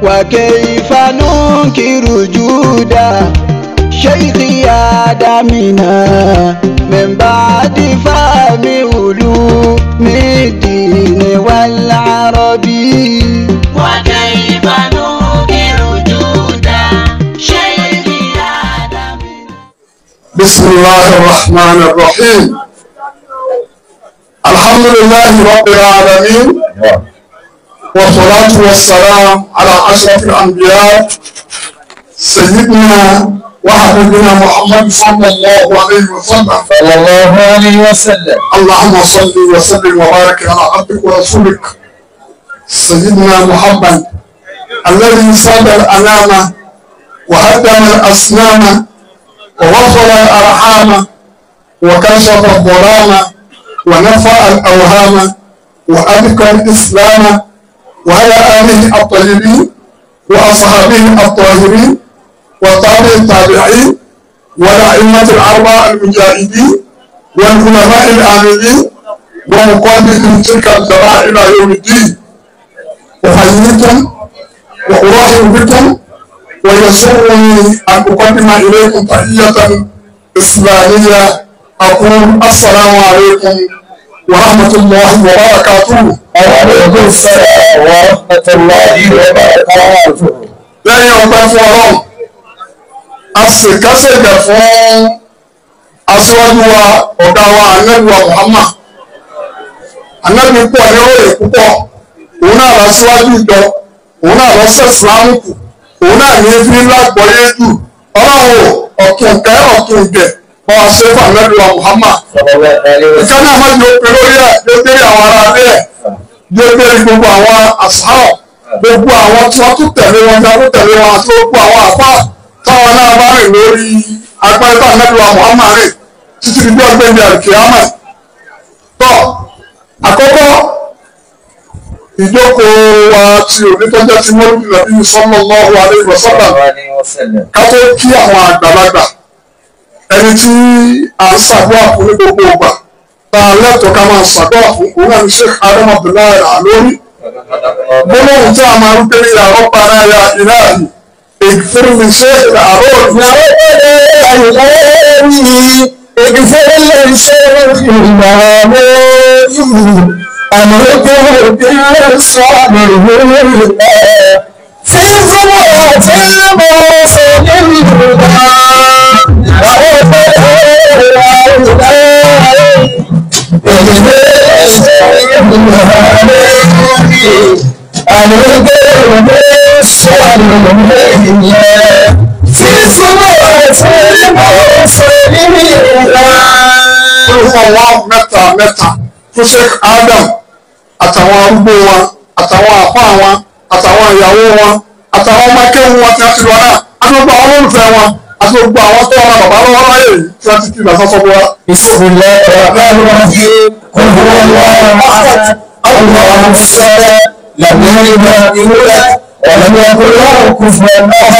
وكيف ننكر جود شيخ آدمنا من بعد فهم علوم الدين والعربي. وكيف ننكر جود شيخ آدمنا. بسم الله الرحمن الرحيم. الحمد لله رب العالمين، والصلاة والسلام على أشرف الأنبياء سيدنا وحبيبنا محمد صلى الله عليه وسلم. اللهم صل وسلم وبارك على عبدك ورسولك سيدنا محمد الذي ساد الأنام وهدم الأصنام ووصل الأرحام وكشف الظلام ونفع الأوهام وأذكى الإسلام، وعلى آله الطيبين وأصحابه الطاهرين وتابع التابعين والأئمة الأربعة المجاهدين والعلماء العاملين ومقدمين تلك الدعاء إلى يوم الدين. أحييكم وأرحب بكم، ويسرني أن أقدم إليكم تحية إسلامية. أقول السلام عليكم ورحمة الله وبركاته. وعليكم السلام ورحمة الله وبركاته. lẹ́yìn ọpẹ́ fún Ọlọ́run, a sì kásẹ̀gẹ̀ fún aṣíwájú wa ọ̀gá wa Ànábì wa Muhammad. Ànábì pọ̀ ní òye púpọ̀, òun náà lọ síwájú ìjọ, òun náà lọ sí ìsìlámù kù, òun náà ní fi lágbọ́yé jù. Ọlọ́run ọ̀tún kẹ́ ọ̀tún gẹ̀ bọ́ wa ṣe fún Ànábì wa Muhammad. Ìkan náà máa ń yọ pé lórí ẹ̀ yóò dérí àwọn ará ilé ẹ̀, yóò dérí gbogbo àwọn àṣàrò, gbogbo àwọn tí wọ́n tún tẹ̀lé wọn já tó tẹ̀lé wọn àti gbogbo àwọn àfáà táwọn náà bá rìn lórí agbẹ́ta Ànábì wa Muhammad rìn títí di bí ọgbẹ́ni àlùkìyámà. Tọ́ àkọ́kọ́ ìjókòó wa ti òní tó jẹ́ ti mọ́lúdì Nàbí sallallahu alaihi wasallam ká tó kí àwọn àgbàlagbà ẹni tí à ń ṣàdúrà fún ní gbogbo ìgbà tá a lẹ́tọ̀ọ́ ká máa ṣàdúrà fún òun náà ní Sheikh Adam Abdullahi Al-Alori. gbólóhùn tí a máa ń pèrè àwọn para ya ìlàhì ìfúrú ní Sheikh Al-Alori. mẹ́ta fún Sheikh Adam àtàwọn arúgbó wọn àtàwọn àpá wọn àtàwọn ìyàwó wọn àtàwọn ọmọ akẹ́wọ̀n wọn tí wọ́n ti lọ náà àti gbogbo àwọn olólùfẹ́ wọn àti gbogbo àwọn tó wọn bàbá lọ́wọ́ láyé yìí tí wọ́n ti kí ìgbà sọ́sọ́ bọ́ wa. اللهم صل لم يلد ولم يولد ولم يكن له كفوا احد.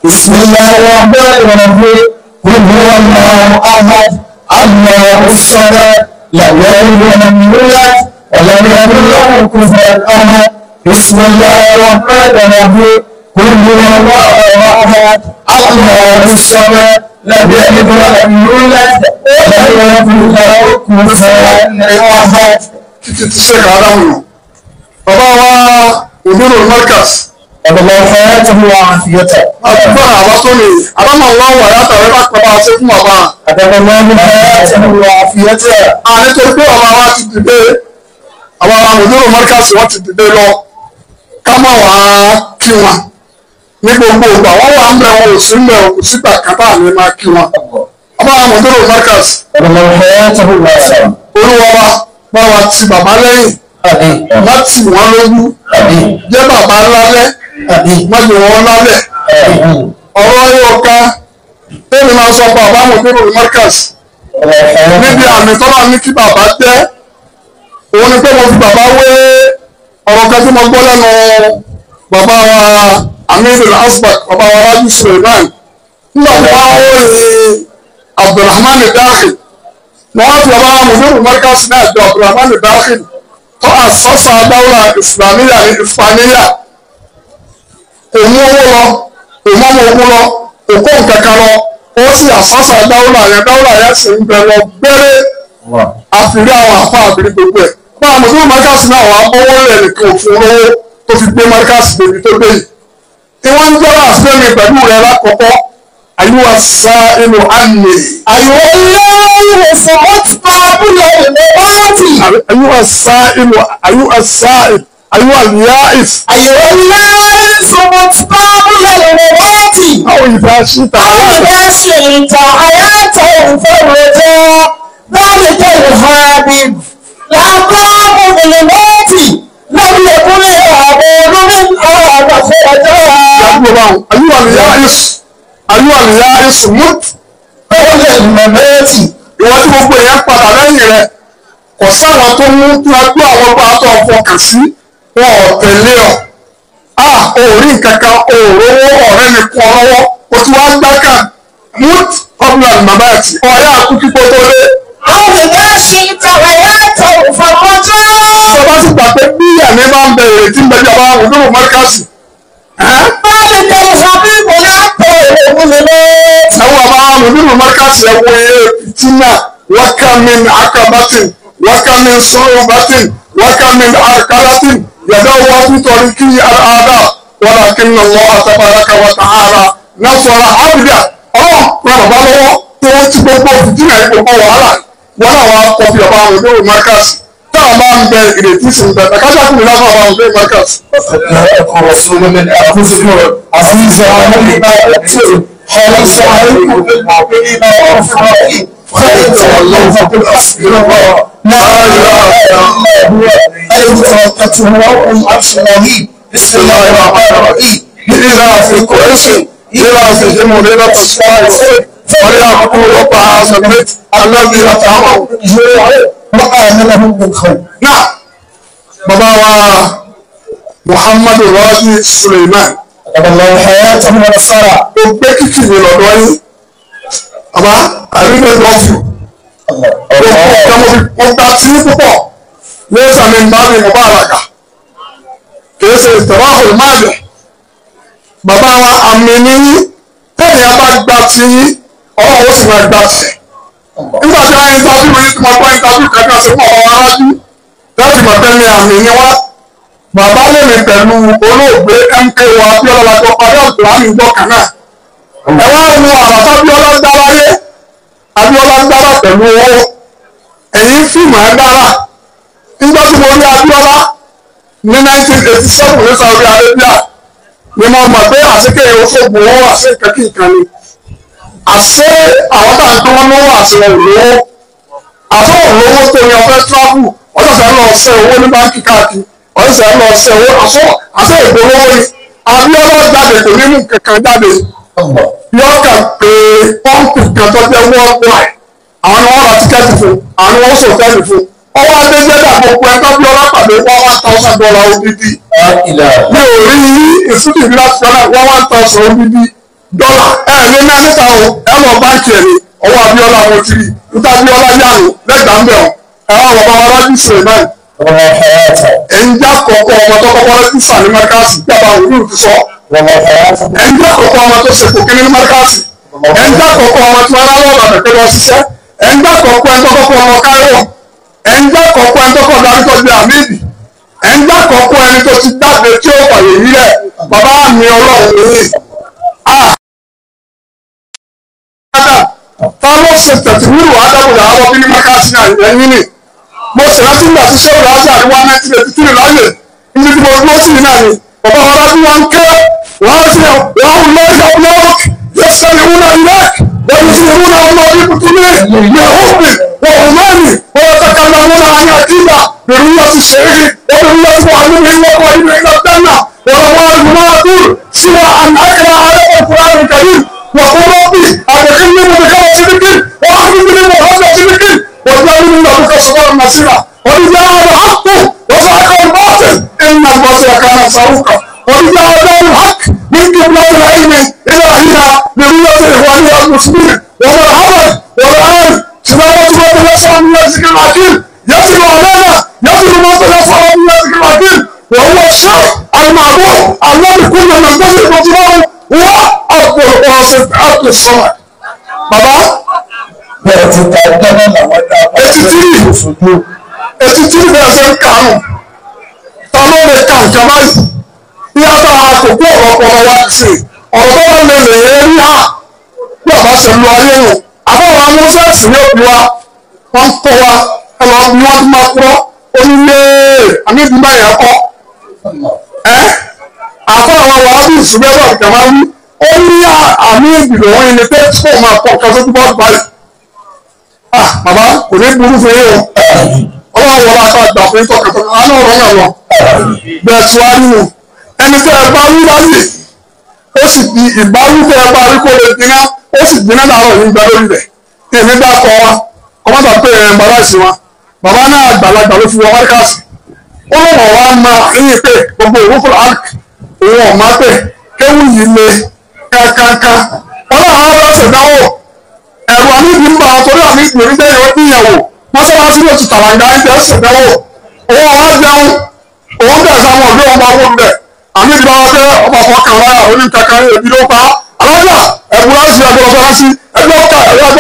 بسم الله الرحمن الرحيم. قل هو الله احد الله الصمد لم يلد ولم يولد ولم يكن له كفوا احد. بسم الله الرحمن الرحيم. قل هو الله احد الله الصمد لم يلد ولم يولد ولم يكن له كفوا احد. títí tí Sheikh Adam nù. bàbá wa Mudiru Markaz. الله حياته وعافيته. àtúbọ̀ àwọn tó lè alámọ̀wá wà látàrí lápapọ̀ àti fún bàbá. الله حياته وعافيته. nítorí pé bàbá wa ti dìde, àwọn Mudiru Markaz wọ́n ti dìde lọ ká má wà á kí wọn ní gbogbo ìgbà wọ́n wà ń bẹ̀ wọn ò sí ń bẹ̀ wọn kò sígbà kátà ní máa kí wọn. bàbá Mudiru Markaz. الله حياته وعافيته. olúwa wa bá wa ti bàbá lẹ́yìn má tì wọ́n lójú jẹ́ bàbá lálẹ́ má jẹ́ wọ́n lálẹ́. ọ̀rọ̀ yóò ká tẹ́lẹ̀ máa sọ bàbá Mudiru Markaz níbi àmì tọ́lá ní kí bàbá jẹ́ òun ni pé mo fi bàbá wé ọ̀rọ̀ kan tí mo gbọ́ lẹ́nu bàbá wa Amir Asbak bàbá wa Rájí Suleiman nígbà tí wọ́n wó ní Abdulrahman Dakhil wọ́n fi bàbá Mudiru Markaz náà jọ Abdulrahman Dakhil tó àsọ́sà dáwọ́lá Islamiyya ní Islamiyya kò mú owó lọ kò mú ọmọ ogun lọ kò kó nǹkan kan lọ ó sì àsásà dáwọ́lá yẹn sì ń bẹ lọ gbẹ́rẹ́ àfìrí àwọn àfa àbírí gbogbo ẹ̀ bá a mùsùlùmí márkàsì náà wà á bọ́wọ́ rẹ̀ nìkan òfin olówó tó fi gbé márkàsì débi tó gbé yìí ìwọ́n ń jọ́rọ̀ àfẹ́mi pẹ̀lú rẹ̀ lákọ̀ọ́kọ́ àyíwá sá inú àmì. àyùwọ̀ ilé ìwòsàn tábùlà ìmọ̀láàtì. àyíwá sá inú àyíwá ìyáìs. àyùwọ̀ ilé ìwòsàn tábùlà ìmọ̀láàtì. àwọn ìdá ṣíta. àwọn ìdá ṣèǹtà àyàtọ̀ ìfọ̀rọ̀jọ́ ذلك الحبيب لا قام بالموت لم يكن يعبد من هذا خرجا. àyíwá ìyáìs mut. قول الممات. ìwọ́n tí gbogbo èèyàn padà lẹ́yìn rẹ̀ kò sáwọn tó mú tí wọ́n gbé àwọn bá tó fọkàn sí wọn ò tẹ̀lé ọ. òórí nǹkankan òòrówó ọ̀rẹ́ mi kún ọ lọ́wọ́ o ti wá gbáka mut ọ̀bùnà màmáàtì ọ̀rẹ́ àkúkí tó tó lé. àwọn ìdá ṣe ìtàwáyàtọ̀ ìfọ̀mọ́jọ́. ìjọba sì gbà pé bí àmì máa ń bẹ̀rẹ̀ tí ń bẹ jọba àwọn òdòdó mọ́ríkàsì. báyìí ni ìfọ̀bíbù látọ̀ òun lè lọ. àwọn àbá àwọn òdòdó mọ́ríkàsì ẹ̀ wọ iye fìtínà wákàmín akabatin wákàmín sọ́ọ̀batin wákàmín arkalatin yàtọ̀ wá nítorí kí àdá walakinna Allah tabaraka wa ta'ala nasara abida ràn bàbá lọ́wọ́ tí wọ́n ti gbogbo fìtínà ìgbòho wàhálà wọn náà wá kọfí ọba àwọn òdòdó mọ́ríkàsì táwọn bá ń bẹ ìrètí sí ń bẹ tàkájà kùnú láfọ àwọn òdòdó mọ́ríkàsì. ẹ̀kọ́ rọ̀ṣọ́lẹ̀ ní àkóso àfihàn àwọn ìgbà àti حرص عليكم بالمؤمنين والمؤمنين فيتولوا فقل حسبي الله لا اله الا هو عليه توكلته رب العرش العظيم بسم الله الرحمن الرحيم لإله في قريش إله في ليلة الصلاة والسلام فليعبدوا رب هذا البيت الذي أطعمهم من جوع وآمنهم من خوف. نعم بابا محمد راجي سليمان الله حياته ونصره. ó gbé kìkì mi lọ́dọ̀ yín àbá àríwé lọ́fù mo gba tí púpọ̀ lẹ́sà mi bá mi mo bá àlàkà kìí ṣe ìtẹ̀wá olùmọ̀ọ́dẹ̀ bàbá wa àmì ní tẹ́lẹ̀ bá gba tí ọlọ́run ó sì máa gba tẹ̀ nígbà tí wọ́n ń tajú mi tí mo gbọ́ ìtajú kankan sí fún ọmọ arájú láti mọ̀ tẹ́lẹ̀ àmì ní wá bàbá lèmi pẹ̀lú olóògbé MKO Abíọ́lá lájọ parí àgbáyé ìjọ kan náà ẹ wá nu àràtà Abíọ́lá dáráyé Abíọ́lá dára pẹ̀lú owó ẹ̀yìn fíìmù ẹ̀ dára nígbà tí mo rí Abíọ́lá ní 1987 ní Saudi Arabia ni mo mọ̀ pé àṣekè oṣoògùn owó àṣekè kíkan ni àṣé àwọn tá à ń tó wọn lówó àṣẹ òlówó àṣọ òlówó tó ní ọfẹ́ tíráfù ọ̀sẹ̀ lọ ṣe owó ní báńkì káàkiri ọ̀sẹ̀ lọ ṣe owó àṣọ ìgbowó ni Abíọ́lá jáde kò ní mú kankan jáde yóò kà pé pọ́ǹpù kan tó jẹ́ worldwide àwọn ni wọ́n ra tíkẹ́ẹ̀tì fún àwọn ni wọ́n sòtẹ́ẹ̀lì fún ọwọ́ adéjẹ́dà gbogbo ẹ̀ka bí ọlá pàdé $1,000 odidi mi ò rí ìsúdì bí láti gbọ́dọ̀ $1,000 odidi ẹ̀ ní mẹ́ta o ẹ̀ lọ báńkì ẹ̀ ní ọwọ́ Abíọ́lá mo ti rí níta Abíọ́lá yàrá lẹ́gbàá ń bẹ̀ ọ́ ẹ̀ wá wọ́n bá wọn rájú Suleiman ẹ̀ńjà kọ̀ọ̀kan ọmọ tó kọ́kọ́ rẹ́jísà ní mẹ́kàsì gbàgbà òwúrò ti sọ ẹ̀ńjà kọ̀ọ̀kan ọmọ tó ṣe kòkè ní mẹ́kàsì ẹ̀ńjà kọ̀ọ̀kan ọmọ tí wọ́n rán lọ́wọ́ àbẹ̀kẹ́ lọ ṣiṣẹ́ ẹ̀ńjà kọ̀ọ̀kan ẹ̀ńtọ́ kọ́kọ́ ọmọ káyọ̀ ẹ̀ńjà kọ̀ọ̀kan ẹ̀ńtọ́ kọ́ darúgbó bíi àmìdì ẹ̀ńjà kọ̀ọ̀kan ẹni tó ti dábẹ́ tí ó wà yìí rẹ̀ bàbá mi ọlọ́run lórí. táwọn ṣe tẹ̀síwìrì adágúnlẹ̀ àwọn bí ní mẹ́kàsì náà ẹ̀yìn ni mo sì rántí nígbà tí sọ́ọ̀rọ̀ láti àríwá 1983 láyè níbi tí mo dúró sí náà ni bàbá wọn láti wọn ké wọn sì wọn lọ́ọ̀ṣà blọọk yẹsẹ̀ ni wọn náà ilẹ̀ wọ́n sì wọn náà wọn bí kutu ní yehóbi wọn ò mẹ́rin wọn kàkà náà wọn náà yà kíkà bẹ̀rù wọn ti ṣe é wọn bẹ̀rù wọn ti wà nínú ilé ọkọ̀ nínú ilé ọ̀tẹ́nà wọn wọn rí wọn dùn sí wa àkàrà àrẹ́kọ̀ kúránì kàrí wọn kọ́ lọ́ọ̀bì àgbẹ̀kẹ́ ní mo bẹ̀kẹ́ wọn síbíkì wọn á fi ní mo hàn síbíkì وجعلوا من ربك صغار مسيرا وجعل الحق وزهق الباطل ان الباطل كان زهوقا وجعل الحق من قبلة العلم الى هنا برؤية اخوانها المسلمين ومرحبا والان سلامة ما تيسر من الذكر الحكيم يصل علينا يصل ما تيسر من الذكر الحكيم وهو الشرع المعروف الذي كنا ننتظر tó sọ̀rọ̀ bàbá bẹ́ẹ̀ ti ta dáná làwọn dá etí tí bẹ́ẹ̀ ṣe ń kàánù ta ló lè ka nǹkan báyìí bí a bá àkókò ọ̀rọ̀ wa sí ọ̀rọ̀ tó wà lè lè rí hà bí a bá ṣe lu ayé wò àbáwọn amúṣẹ́sì ní òbí wa wọ́n kọ́ wa ẹ lọ bí wọ́n ti máa kúrọ́ onílé àmì ìdúgbà yẹn kọ́ àfọ àwọn wàhálà ìṣúgbẹ́bọ̀ ìjọba wí ó ní àmì ìgbìlọ̀ wọn ilé pé kó o máa kọ́ ọ̀kan tó túbọ̀ báyìí. Bàbá kò ní burú fún yín o ọlọ́run wọlé aṣọ àgbà fún ìtọ́ kẹtọ́ àánú ọ̀rọ̀ náà lọ bẹ́ẹ̀ tí wàá nínú ẹni tẹ́ ẹ bá wí láyè ó sì di ìbáwí tẹ́ ẹ bá rí kó lè dínà ó sì dínà láàárọ̀ yìí gbà lórí rẹ̀ èmi bá kọ́ wa kọ́mọ́tà pé ẹ̀ ń bàbá ìsìn wa bàbá náà àgbàlagbà ló fi wọ wáríkàsì ó lọ́wọ́ wa máa yín pé gbogbo òwúfọ̀ àlùk òun ọ̀ma pé kéwù yìí le kankankan ọlọ́run á lọ ṣèdánwò ẹ̀rù àmìbí ń bá wọn torí àmìbí orí bẹ́ẹ̀ yóò níyàwó mọ́sálásí ló ti tàlàǹgà ń jẹ́ ṣèdánwò òun ọ̀wá jẹun òun bẹ̀ sáwọn ọ̀dọ́ ọba owó bẹ̀ àmìbí bá wọn pé ọba fọkàn láyà oníkankan èbí ló pa alájà ẹ̀rù láti ṣe ẹgbẹ́ mọ́sálásí ẹgbẹ́ ọ̀tá ẹgbẹ́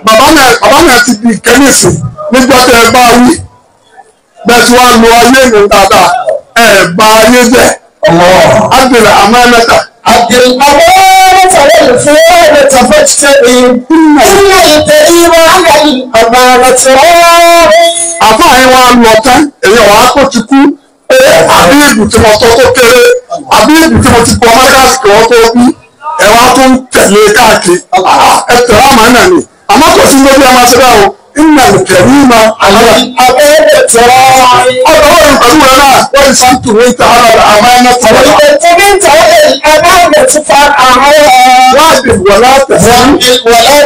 bàbá náà ti di kẹ́míìsì nígbà tẹ́ ẹ bá wí bẹ́ẹ̀ tí wàá lo ayé ìlú dáadáa ẹ bá ayé jẹ́ adìrẹ amánátà. adìrẹ amánátà lẹ́yìn fún ẹ̀rọ tàfẹ́tì ìnà ìtẹ̀lẹ́wọ̀ amánátà. àfáàyè wa lọ tán èyí ọ̀hún akó ti kú àbí ìbùtí mo tọ́ tó kéré àbí ìbùtí mo ti kọ́ mọ́tíkàsì kí wọ́n tó bí ẹ wá tó ń tẹ̀lé káàkiri ẹ tẹ̀lé àmánà ni àmọ́ kò sí lóbi àmọ́ ṣe báwo ìnà ìkẹ̀rìmà àlọ́ abẹ́ẹ̀tẹ̀rọ ọ̀dọ́ ìpẹ̀lú rẹ̀ náà wọ́n ti tù ní ìtàhálà àmánátà. ìtẹ̀mẹ́ta àmánátà fa àwọn wáàdì wọ̀lá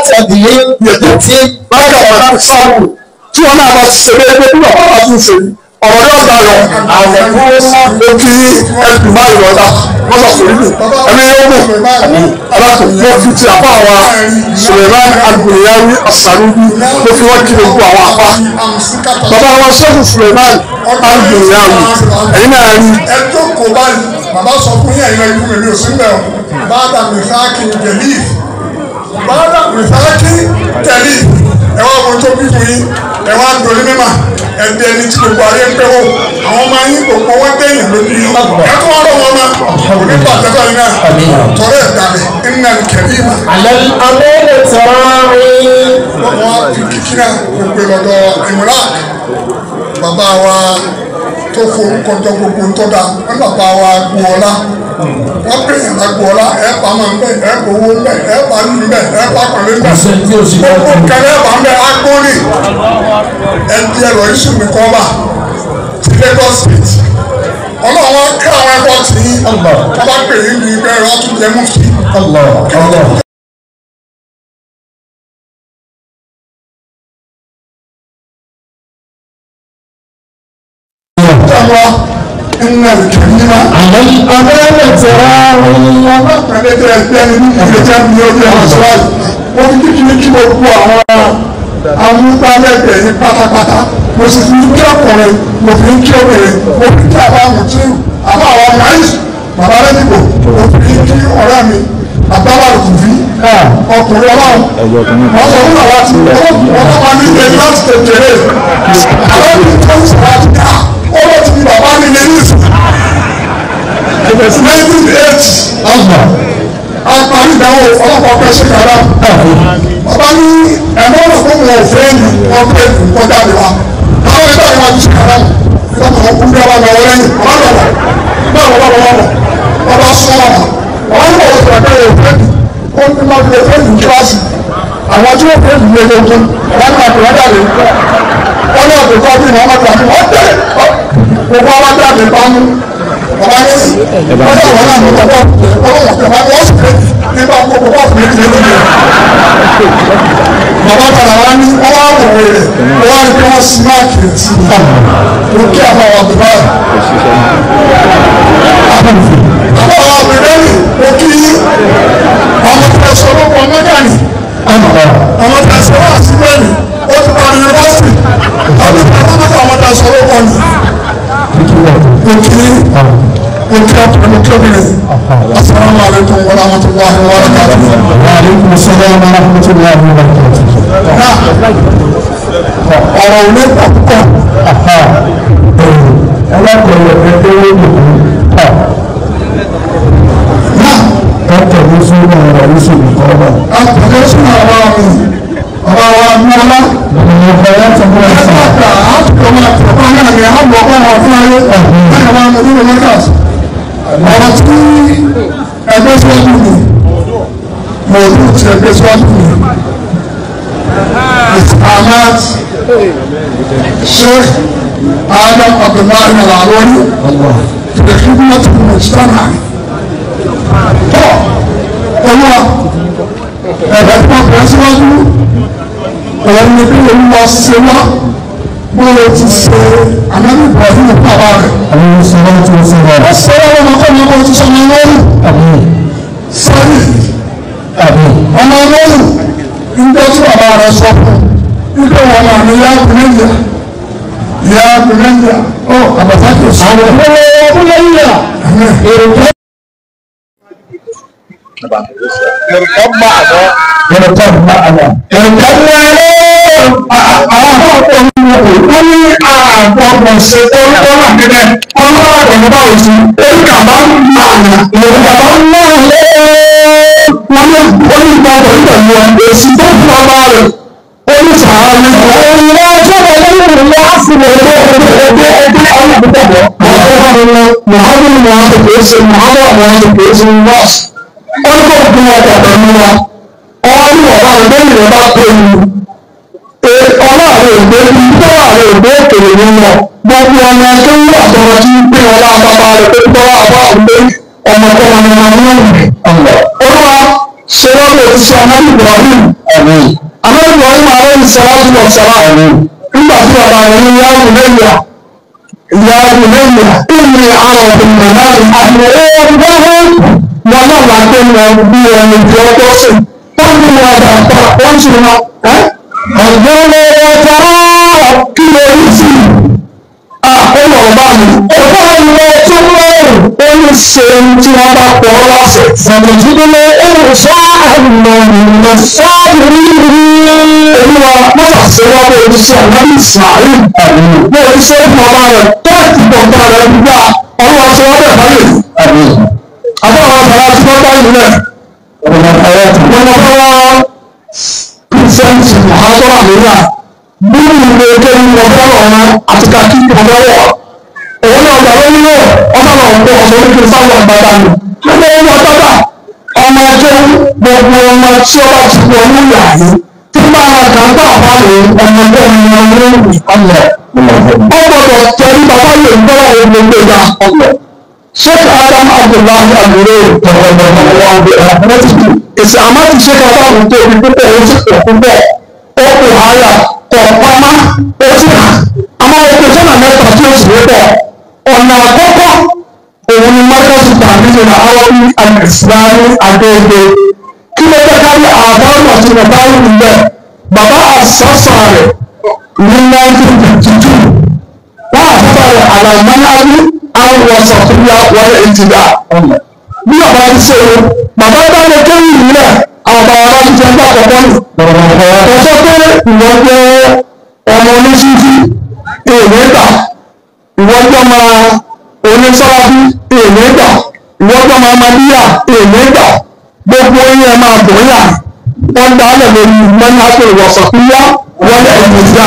tẹ̀lé yẹtí báyà wọ̀lá sáwù tí wọ́n náà bá ti ṣe léde bí wọ́n bá ti ṣe ọ̀rọ̀ yóò dayọ̀ ó kí ẹ̀dùn báyìí lọ́dà wọ́n sọ fún ìlú ẹ̀mí yóò mú alákòókò mo fi ti àpá àwa Suleiman Al-Bunyawi As-Sanusi mo fi wọ́n kí gbogbo àwọn apá bàbá wa sẹ́kù Suleiman Al-Bunyawi ẹ̀yin náà rí. ẹ jókòó báyìí bàbá sọ fún yín ẹ̀yin ẹ̀yin mi ò sí mbẹ́ o bàdà mìfàkì tẹ̀lé bàdà mìfàkì tẹ̀lé ẹ wá wọn tó bí fún yín ẹ wá dòlí mímà ẹ bí ẹni tí gbogbo ayé ń pẹ́ wò àwọn ọmọ yín gbogbo wọn dẹ́yìn lójú yín ẹ tó wọn lọ wọn ma òní pàtẹ́kọ̀ yín náà tọ́lá ẹ̀ dàbí ẹ̀nà kẹ̀lí ma. alẹ́ abẹ́rẹ́ tẹ̀rọ wọ́n kíkí náà gbogbo lọ́dọ̀ ìmúra bàbá wa tó forúkọ jọ gbogbo ń tọ́da wọn bàbá wa gbọ́ọ́lá wọ́n pè yàn lágbọ́ọ́lá ẹ̀ pa máa ń bẹ̀ ẹ̀ gbowó ń bẹ̀ ẹ̀ pa ní bẹ̀ ẹ̀ pa pàlẹ́ ń bẹ̀ gbogbo kẹlẹ́ bá ń bẹ̀ agbóni ẹ̀ di ẹ̀rọ iṣu mi kọ́ bá ti Lagos State ọlọ́wọ́ kí àwọn ẹ̀kọ́ tì í wọ́n bá pè yín ní bẹ́ẹ̀ rọ́ tún jẹ́ mufti. إن الكريم على الأمانة راعي ẹgbẹ́ ẹni ní ìgbésẹ̀ ní orí ọ̀ṣọ́ọ̀lì wọ́n fi kíkiri kí gbogbo àwọn amúgbálẹ́gbẹ̀ẹ́ ní pátápátá mo sì fi kí ọkùnrin mo fi kí obìnrin mo fi kí àbá mùtírù àbá àwọn ọmọ ayé bàbá lẹ́dìbò mo fi kí ọ̀rẹ́ mi àbáwá òkùnfí ọkùnrin ọlọ́run wọ́n sọ fún àwọn àti wọ́n bá wà ní ilé láti kékeré àwọn ìlú tó ń sọ̀rọ̀ àti ká ó lọ ti di bàbá mi lé ní ìsìn. 1980 àparí ìdáwó ọlọ́pàá pẹ́ ṣe kàrá bàbá ní ẹ̀mọ́ ọ̀nà fún wọn òfin ẹ̀yìn wọn pé kọjá mi wá káwọn ẹgbẹ́ àwọn àti ṣe kàrá lọ́pàá wọn kúndé ọba lọ́wọ́ lẹ́yìn ọba lọ́wọ́ ọba sọ ọba ọba ní wọ́n sọ̀rọ̀ pé òfin ó ní máa fi òfin ní kíláàsì àwọn tí wọ́n fẹ́ ní ilé ogun wọn ní àpò ọjà lè kọ́ wọn ní àpò kọ́ bí wọn máa tàbí wọ́n tẹ̀ gbogbo ọba tí a lè bá mú ọba ní ọjọ́ àwọn náà mú tọ́kọ́ ọlọ́wọ́ tẹ̀ wọ́n wọ́n sì fẹ́ nípa gbogbo wọ́n fi lè lè lè bàbá padà wá ní ọwọ́ àwòrán rẹ̀ wọ́n á ní kí wọ́n sì máa kì í sí i kí àbá wa bẹ̀ báyìí. àbá wa bẹ̀ bẹ́ẹ̀ o kí ọmọ tí a sọ lọ́pọ̀ mẹ́kànnì ọmọ tí a sọ wá sí bẹ́ẹ̀ni ó ti parí yunifásitì ọmọ tí a sọ lọ́pọ̀ ni. السلام عليكم ورحمة الله وبركاته. وعليكم السلام ورحمة الله وبركاته. ọ̀rọ̀ ilé pàpọ̀ ẹlẹ́kọ̀ọ́ ẹgbẹ́ lónìí náà kọ́kọ́ ní fún ọ̀rọ̀ yìí nìkan wà. àpẹẹrẹ sún àwọn àmì ọ̀rọ̀ àwọn àmì ọlá. ìgbà láti mú ẹ̀sán. ẹ̀ka àtúntò máa tẹ̀ fún ọ̀rọ̀ àmì àbọ̀ ọ̀rọ̀ fún ayé ẹ̀ka máa ń lọ nínú mẹ́tàs. ọ̀rọ̀ tí ẹgbẹ́ síwájú mi mo ní ti ẹgbẹ́ síwájú mi. Ahmad Sheikh Adam Abdullahi Al-Alwani to the khidmat of Mujtama. Olúwa ẹ̀bẹ̀ tí wọ́n fẹ́ síwájú ọ̀rọ̀ ní bí olúwa ṣe wá bóyá ti ṣe Ànábì Ibrahim bàbá rẹ̀. àwọn ìṣòro tí ó ṣẹlẹ̀. Wọ́n ṣe wọ́n ọmọ kọ́ni ọmọ ti sọmọ lóyún. Sẹ́yìn ọmọ lóyún nígbà tí bàbá rẹ̀ sọ fún nígbà wọn máa ní yá gbìyànjá ó àbàtà tó sọ. àwọn ọmọ ọmọ yíyà èrò tó. Nǹkan máa lọ. nǹkan máa lọ. nǹkan máa lọ. àwọn ọ̀pọ̀ wọ́n ní àgbọ̀gbọ̀ ṣe orúkọ náà níbẹ̀ ọlọ́run àgbọ̀n bá òsì orúkà bá ń máa nà orúkà bá ń máa lọ. wọ́n ní onígbà pẹ̀lú pẹ̀lú èsì tó fún ọba rẹ̀ oníṣàárẹ̀ ìwọ ọjọ́ pẹ̀lú ìwọ àfihàn ẹgbẹ́ ọlọ́pùpọ̀ Muhammadu kìí ṣe nọ́ọ̀sì ọdún ògùn ọjà pẹ̀lú wa ọdún ọba rẹ̀ lẹ́yìn rẹ̀ bá pé ní ọlọ́àrẹ̀ ògbé ní tọ́wàrẹ̀ ògbé òkèlè nínú gbogbo ọmọ tó ń wà tọrọ tí ń pè ọlá bàbá rẹ̀ pé tọ́wà bá ògbé ọmọkọ́mọ ni wọn ní ọ̀nà olúwa ṣe wọ́n lè ti ṣe Ànábì Ibrahim Ànábì Ibrahim ààrẹ ìṣẹ́lájú ọ̀sára nígbà tí bàbá rẹ̀ ní yáàbù lẹ́yìn ìní àwọn ọ̀dùnmọ̀ náà àmì ẹgbẹ́ wọn náà wà pé wọn bí ẹni tí ó tó sì wọ́n ní wọn dàgbà wọ́n sì wọn ọ̀gbọ́n lọ́wọ́ tọ́rọ kí ló rí sí àkọlù ọ̀bá mi ọ̀bá ilé tó lọ́rùn ó ní ṣe tí wọ́n bá pọ̀ lọ́sẹ̀ ṣàtúnṣídélé ẹ̀rùsá àmọ̀ ìrìnà sáàbù rírí olúwa mọ́tà sí wọ́n bó ojúṣe àgbáyé ìsìláàrí bó ojúṣe fún ọba rẹ̀ tó ti pọ̀ nǹkan rẹ̀ gbígbà ọlọ́wọ́ tí wọ́n bẹ̀ báyìí àbọ̀wọ̀ ọ̀bàrà tí wọ́n bá yìí rẹ̀ wọ́n lọ́wọ́ pírísẹ́ǹtì mọ̀hásọ́rà lóyà bí ìwé kéwì ọ̀bọ̀rọ̀ ọ̀rọ̀ àti kàkí ọ̀bọ̀rọ̀ òun náà gbà lórí náà ọmọ náà ń bọ̀ ọ̀sọ̀ orí sáwọn àgbàdà nù nígbà wọn wọ́n tọ́ta ọmọ ẹjọ́ gbogbo ọmọ tí ó bá ti wọ ní ìyá yìí tí bá wọn kà ń bá àbá rè ọmọ ẹgbẹ́ ọmọ ọgbọ̀dọ̀ tẹ̀lé bàbá yìí ń bọ́wọ́ ohun gbogbo ìgbà ọgbọ̀ Sheikh Adam Abdullahi Alure èsì àmọ́ ti Sheikh Adam tó ibi púpọ̀ ó sì pọ̀ púpọ̀ ó kò háyà kọ̀ pamá ó sì hà àmọ́ ètò sọ́nà mẹ́ta tí ó sì wọ́pọ̀ ọ̀nà àkọ́kọ́ òun ni mọ́tòsí tàbí ìrìnà àwọn alìsìláàmù àgbègbè kí ló jẹ́ kárí àbáwọn àti bàbá ìlú bẹ́ẹ̀ bàbá àṣàṣà rẹ̀ ní 1952 wọ́n àṣàṣà rẹ̀ àlàmánáàrí àwọn wọ̀sàkúnyà wọlé ìtìdá bí bàbá ti ṣe o bàbá bá lè kéwì nílẹ̀ àwọn bàbá bá ti jẹ́ ń bá àkọ́kọ́ nù ọ̀sọ́ pé ìwọ́n jẹ́ ọmọ oníṣíṣí èèwé gbà ìwọ́n jẹ́ ọmọ oníṣọ́lábí èèwé gbà ìwọ́n jẹ́ ọmọ amadíyà èèwé gbà gbogbo yẹn máa bòóyà wọ́n dá lẹ̀ lórí mọ́nyáṣẹ́ ìwọ̀sàkúnyà wọlé ìtìdá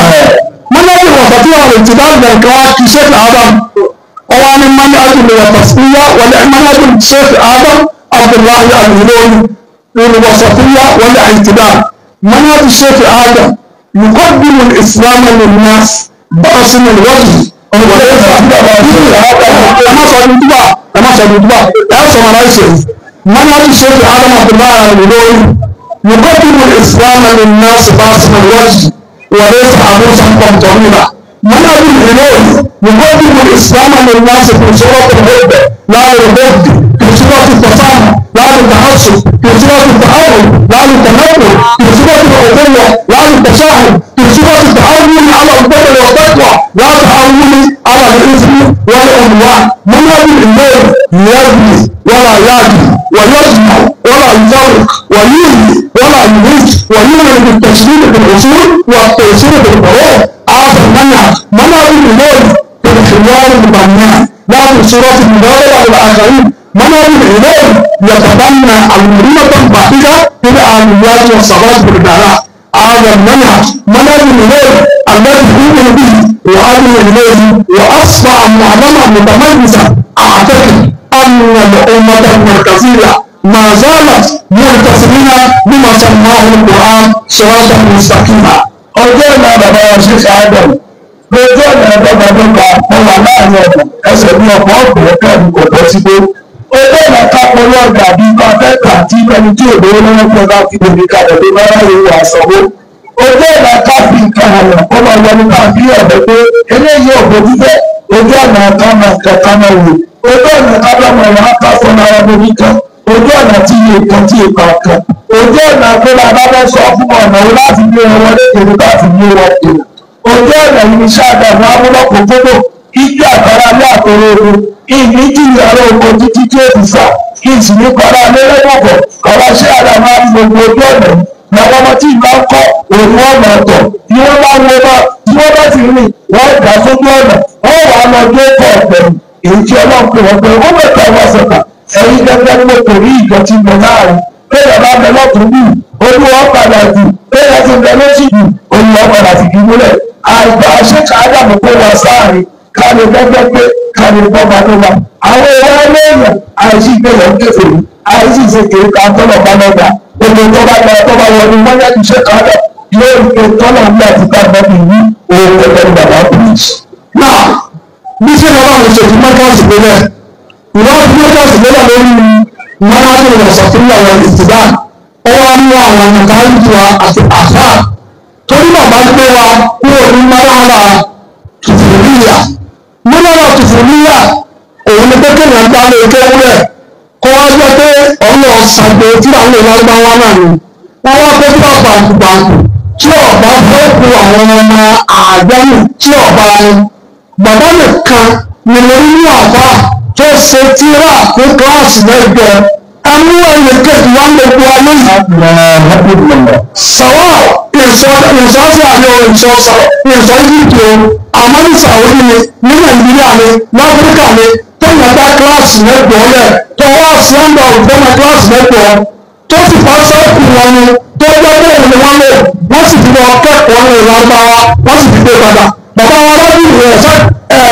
mọ́nyáṣẹ́ ìwọ̀sàkúnyà wọlé ìtìdá nǹkan wá kí Sheikh Adam وعن المنهج الوسطية والمنهج الشيخ آدم عبد الله الهلولي للوسطية والاعتدال منهج الشيخ آدم يقدم الإسلام للناس بأصل الوجه منهج الشيخ آدم عبد الله الهلولي يقدم الإسلام للناس بأصل الوجه وليس عروسا طويلة منهج الهلولي يقدم الإسلام للناس في صورة الحب لا للبغض في صورة التسامح لا للتعصب في صورة التحول لا للتنبه في صورة الأخوة لا للتشاهد في صورة التعاون على البر والتقوى لا تعاون على الإثم والعدوان منهج الهلولي يبني ولا يهدي ويجمع ولا يفرق ويهدي ولا يميت ويؤمن بالتشديد بالاصول والتيسير بالفروع. هذا المنهج منهج الالهي في الخيار المبنى لا في صوره المبالغه للاخرين. منهج الالهي يتبنى المرونه الباهظه في الاليات والصفات بالبلاء. هذا المنهج منهج الالهي الذي يؤمن به وآمن إليه وأصبح معلما متميزا. أعتقد أن الأمة المركزية ما زالت ملتزمين بما سماه القرآن صراطا مستقيما. ọjọ́ ìlà bàbá wa ṣe ṣáájú lójú ọ̀nà ẹ̀dọ́gbàdọ́gba ọ̀là láàrin ọ̀nà ẹsẹ̀ ní ọkọ̀ ọ̀gbìn kẹ́ẹ̀dù kò bọ́ síbó. ojú ọ̀nà kápẹ́lú ọ̀gá bíi pàfẹ́tà àti ẹni tí òde olówó pẹ́ bá fi lòdì kalẹ̀ tó bá ráyè wà sọ́wọ́. ojú ọ̀nà káfí nǹkan àyàn kó máa wọnú káfí ọ̀dọ́ pé eléyìí ọ̀bọ̀ jíjẹ́ ojú ọ̀nà kámà kẹkánná wò ojú ọ̀nà kábàámọ̀ wọn ká fọ́nà ara lórí kan ojú ọ̀nà tí iye kan tí ipa kan ojú ọ̀nà pé bàbá bá sọ fún ọ̀nà wo láti gbé wọn wọlé èrò láti gbé wọn èrò ojú ọ̀nà yìí ṣáàdàmú amúlọ́pọ̀ gbogbo ijó àkàrà ní àtọ̀rọ̀ ogun ìní jìyàrá oko títí tí ó ti sà kí n sì ní kọ́ra lẹ́lẹ́gbọ̀gbọ̀ kọ́ra ṣé àdàmú àgbègbè ojú ọ̀nà yìí làwọn ọmọ tí ìgbà ń kọ́ òun ọ̀nà ọ̀tọ̀ ni wọ́n bá ń wo bá tí wọ́n bá ti rìn wọ́n gbà sójú ọ̀nà wọ́n wà á lọ gbé pọ̀ ọ̀pẹ̀lú èyí tí ọlọ́run pè wọ́n pé ó mẹ́ta wọ́n sọ̀tà ẹ̀yin gẹ́gẹ́ ní kò rí ìjọ tí mo láàrin bẹ́ẹ̀ bá bẹ lọ́tún bù olúwa padà jù bẹ́ẹ̀ ti bẹ lọ́sì jù olúwa padà ti fi múlẹ̀ àgbà ṣèkà ádámù pé wọ́n sáàrin kálí gbẹ́gbẹ́ pé kálí bọ́ba tó wà àwọn ìwà lẹ́yìn àìsí ìgbéyàwó kéfèé àìsí ìṣèkèrè kan tọ́lọ̀ bá lọ́gbà gbogbo tó bá gba tó bá wọlé mọ́nyá ti ṣe káàdà yóò rí pé tọ́lọ̀ ń gbà ti ká bọ́ọ̀lù yìí òun gẹ́gẹ́ ní bàbá police. náà bí ṣe lọ́wọ́ àwọn ìṣèjú mọ́tàsì gbélẹ̀ ìwádìí mọ́tàsì gbélẹ̀ lórí mọ́tàsì ìwọ̀sàtúnyà wọn ìtìdá ó wá mú àwọn mọ̀káyìí wa àti àfà torí bàbá gbé wa kúrò ní mọ́tàlá tùfùrìyà mọ́tàlá tùfùrìyà òun ni pé kéèyàn gbá lé kéwúrẹ́ kó wá jẹ́ pé ọ̀nà ṣàgbé tí àwọn ìlàgbáwá náà ni wọ́n wá pé tí wọ́n gbàǹkùgbàǹkù tí ọba fẹ́ ku àwọn ọmọ àgbẹ̀mù tí ọba ni bàbá nìkan ni mo rí ní àbá tó ṣe tíra fún kíláàsì lẹ́gbẹ̀ẹ́ ẹmú ẹ̀yẹ kejì wá ń gbogbo ayé yìí. sọ̀wọ́ ìsọ́sí àlẹ́ ìsọ́ yìí o àmọ́ ní sàwọ́dí ni ní nàìjíríà ni láfíríkà ni tẹ́yìn ẹ̀dá kíláàsì lẹ́gbẹ̀ẹ́ lẹ̀ tó wá sí ẹ̀ńdà òfẹ́mọ̀ kíláàsì lẹ́gbẹ̀ẹ́ tó sì bá sọ́ọ̀kù wọn ni tó jẹ́ bẹ́ẹ̀ ni wọ́n lò wọ́n sì fi lọ kẹ́kọ̀ọ́ ní ìlànàbáwá wọ́n sì fi gbé padà bàbá wọn lọ́dún ìwé ẹ̀sẹ̀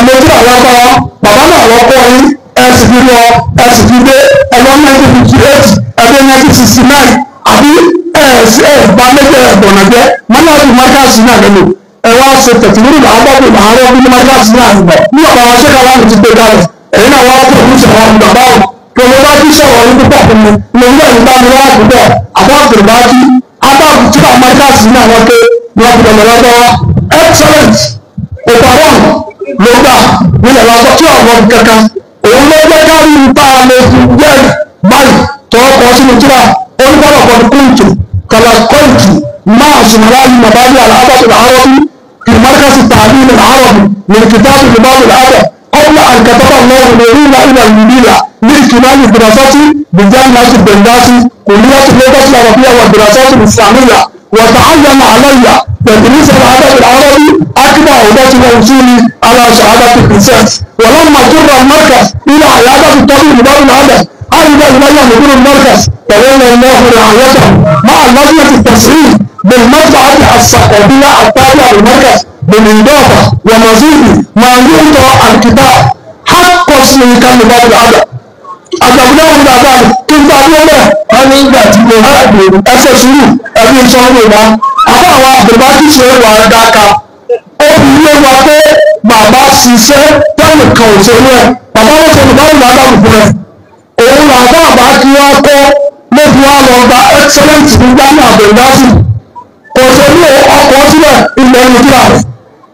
lójú àlábáwá bàbá náà wọ́n kọ́ yín ẹ sì fi lọ ẹ sì fi dé ẹ̀lọ́ 1958 ẹ̀dẹ́ 1969 àbí ẹ̀ẹ́dẹ́gbẹ̀ẹ́ ẹ̀bọ̀nàjẹ́ mọ́nàdì mákàsí náà lẹ́nu ẹ wá ṣe tẹ̀tìlúrì làwọn àárọ̀ bí mákàsí náà nìbọ̀ ní ọ̀pọ̀ àwọn ṣẹ́ka láti ti gbé kalẹ̀ èyí náà wá pọ̀ ní ìṣẹ̀wọ̀n àwọn bàbá wọn tó ló bá kí sọ̀rọ̀ ní púpọ̀ fún mi lórí ẹ̀yìn bá mi wá àdúgbò àbọ̀tìrì bá kí adáàbò tí àwọn mákàsí náà wọ́n ké ní ọ̀pọ̀ lọ́wọ́ excellent òpàwọ̀n ló gbà nílẹ̀ lọ́sọ̀ tí ọ̀gbọ́n kankan òun ló jẹ́ kárí nípa lè fi jẹ́ báyìí tọ́kọ̀ sínú tíra onígbàlọ́kọ̀ kóòtù kàlàkọ́ìtì máa sùnmọ́láyì mọ̀bálí àlàáfàtì العربي في مركز التعليم العربي من كتاب لباب الأدب قبل أن كتب الله نورنا إلى المدينة لاكتمال الدراسات بجامعة البنداسي كلية اللغة العربية والدراسات الإسلامية وتعين علي تدريس الأدب العربي أكبر عودة وصولي على شهادة الليسانس ولما جر المركز إلى عيادة الطبيب لباب الأدب أرد إلي مدير المركز تولى الله رعايته مع لجنة التصريف بالمطبعة الثقافية التابعة للمركز بالإضافة ومزيد ما يعطى الكتاب حق اسمه كان لباب الأدب àgbàgbọ́n ọ̀hún dàgbà kí n gbàgbọ́ bẹ́ẹ̀ wọ́n ní ìgbà tí mo bá gbé ẹsẹ̀ sùúrù ẹbí ìṣọ́ yorùbá àbá àwọn àbùbá tí ṣe wà dáka ó fi yé wa pé bàbá ṣiṣẹ́ tẹ́lẹ̀ kan ò ṣe wẹ̀ bàbá wọn ṣe bàbá ìlú adágún fún ẹ òun làbá àbá kí wọ́n kọ́ ló fi wá lọ gba excellent ní gbámọ̀ àbẹ̀dásì kò ṣe ní ọkọ̀ sílẹ̀ ilẹ̀ nàìjíríà rẹ̀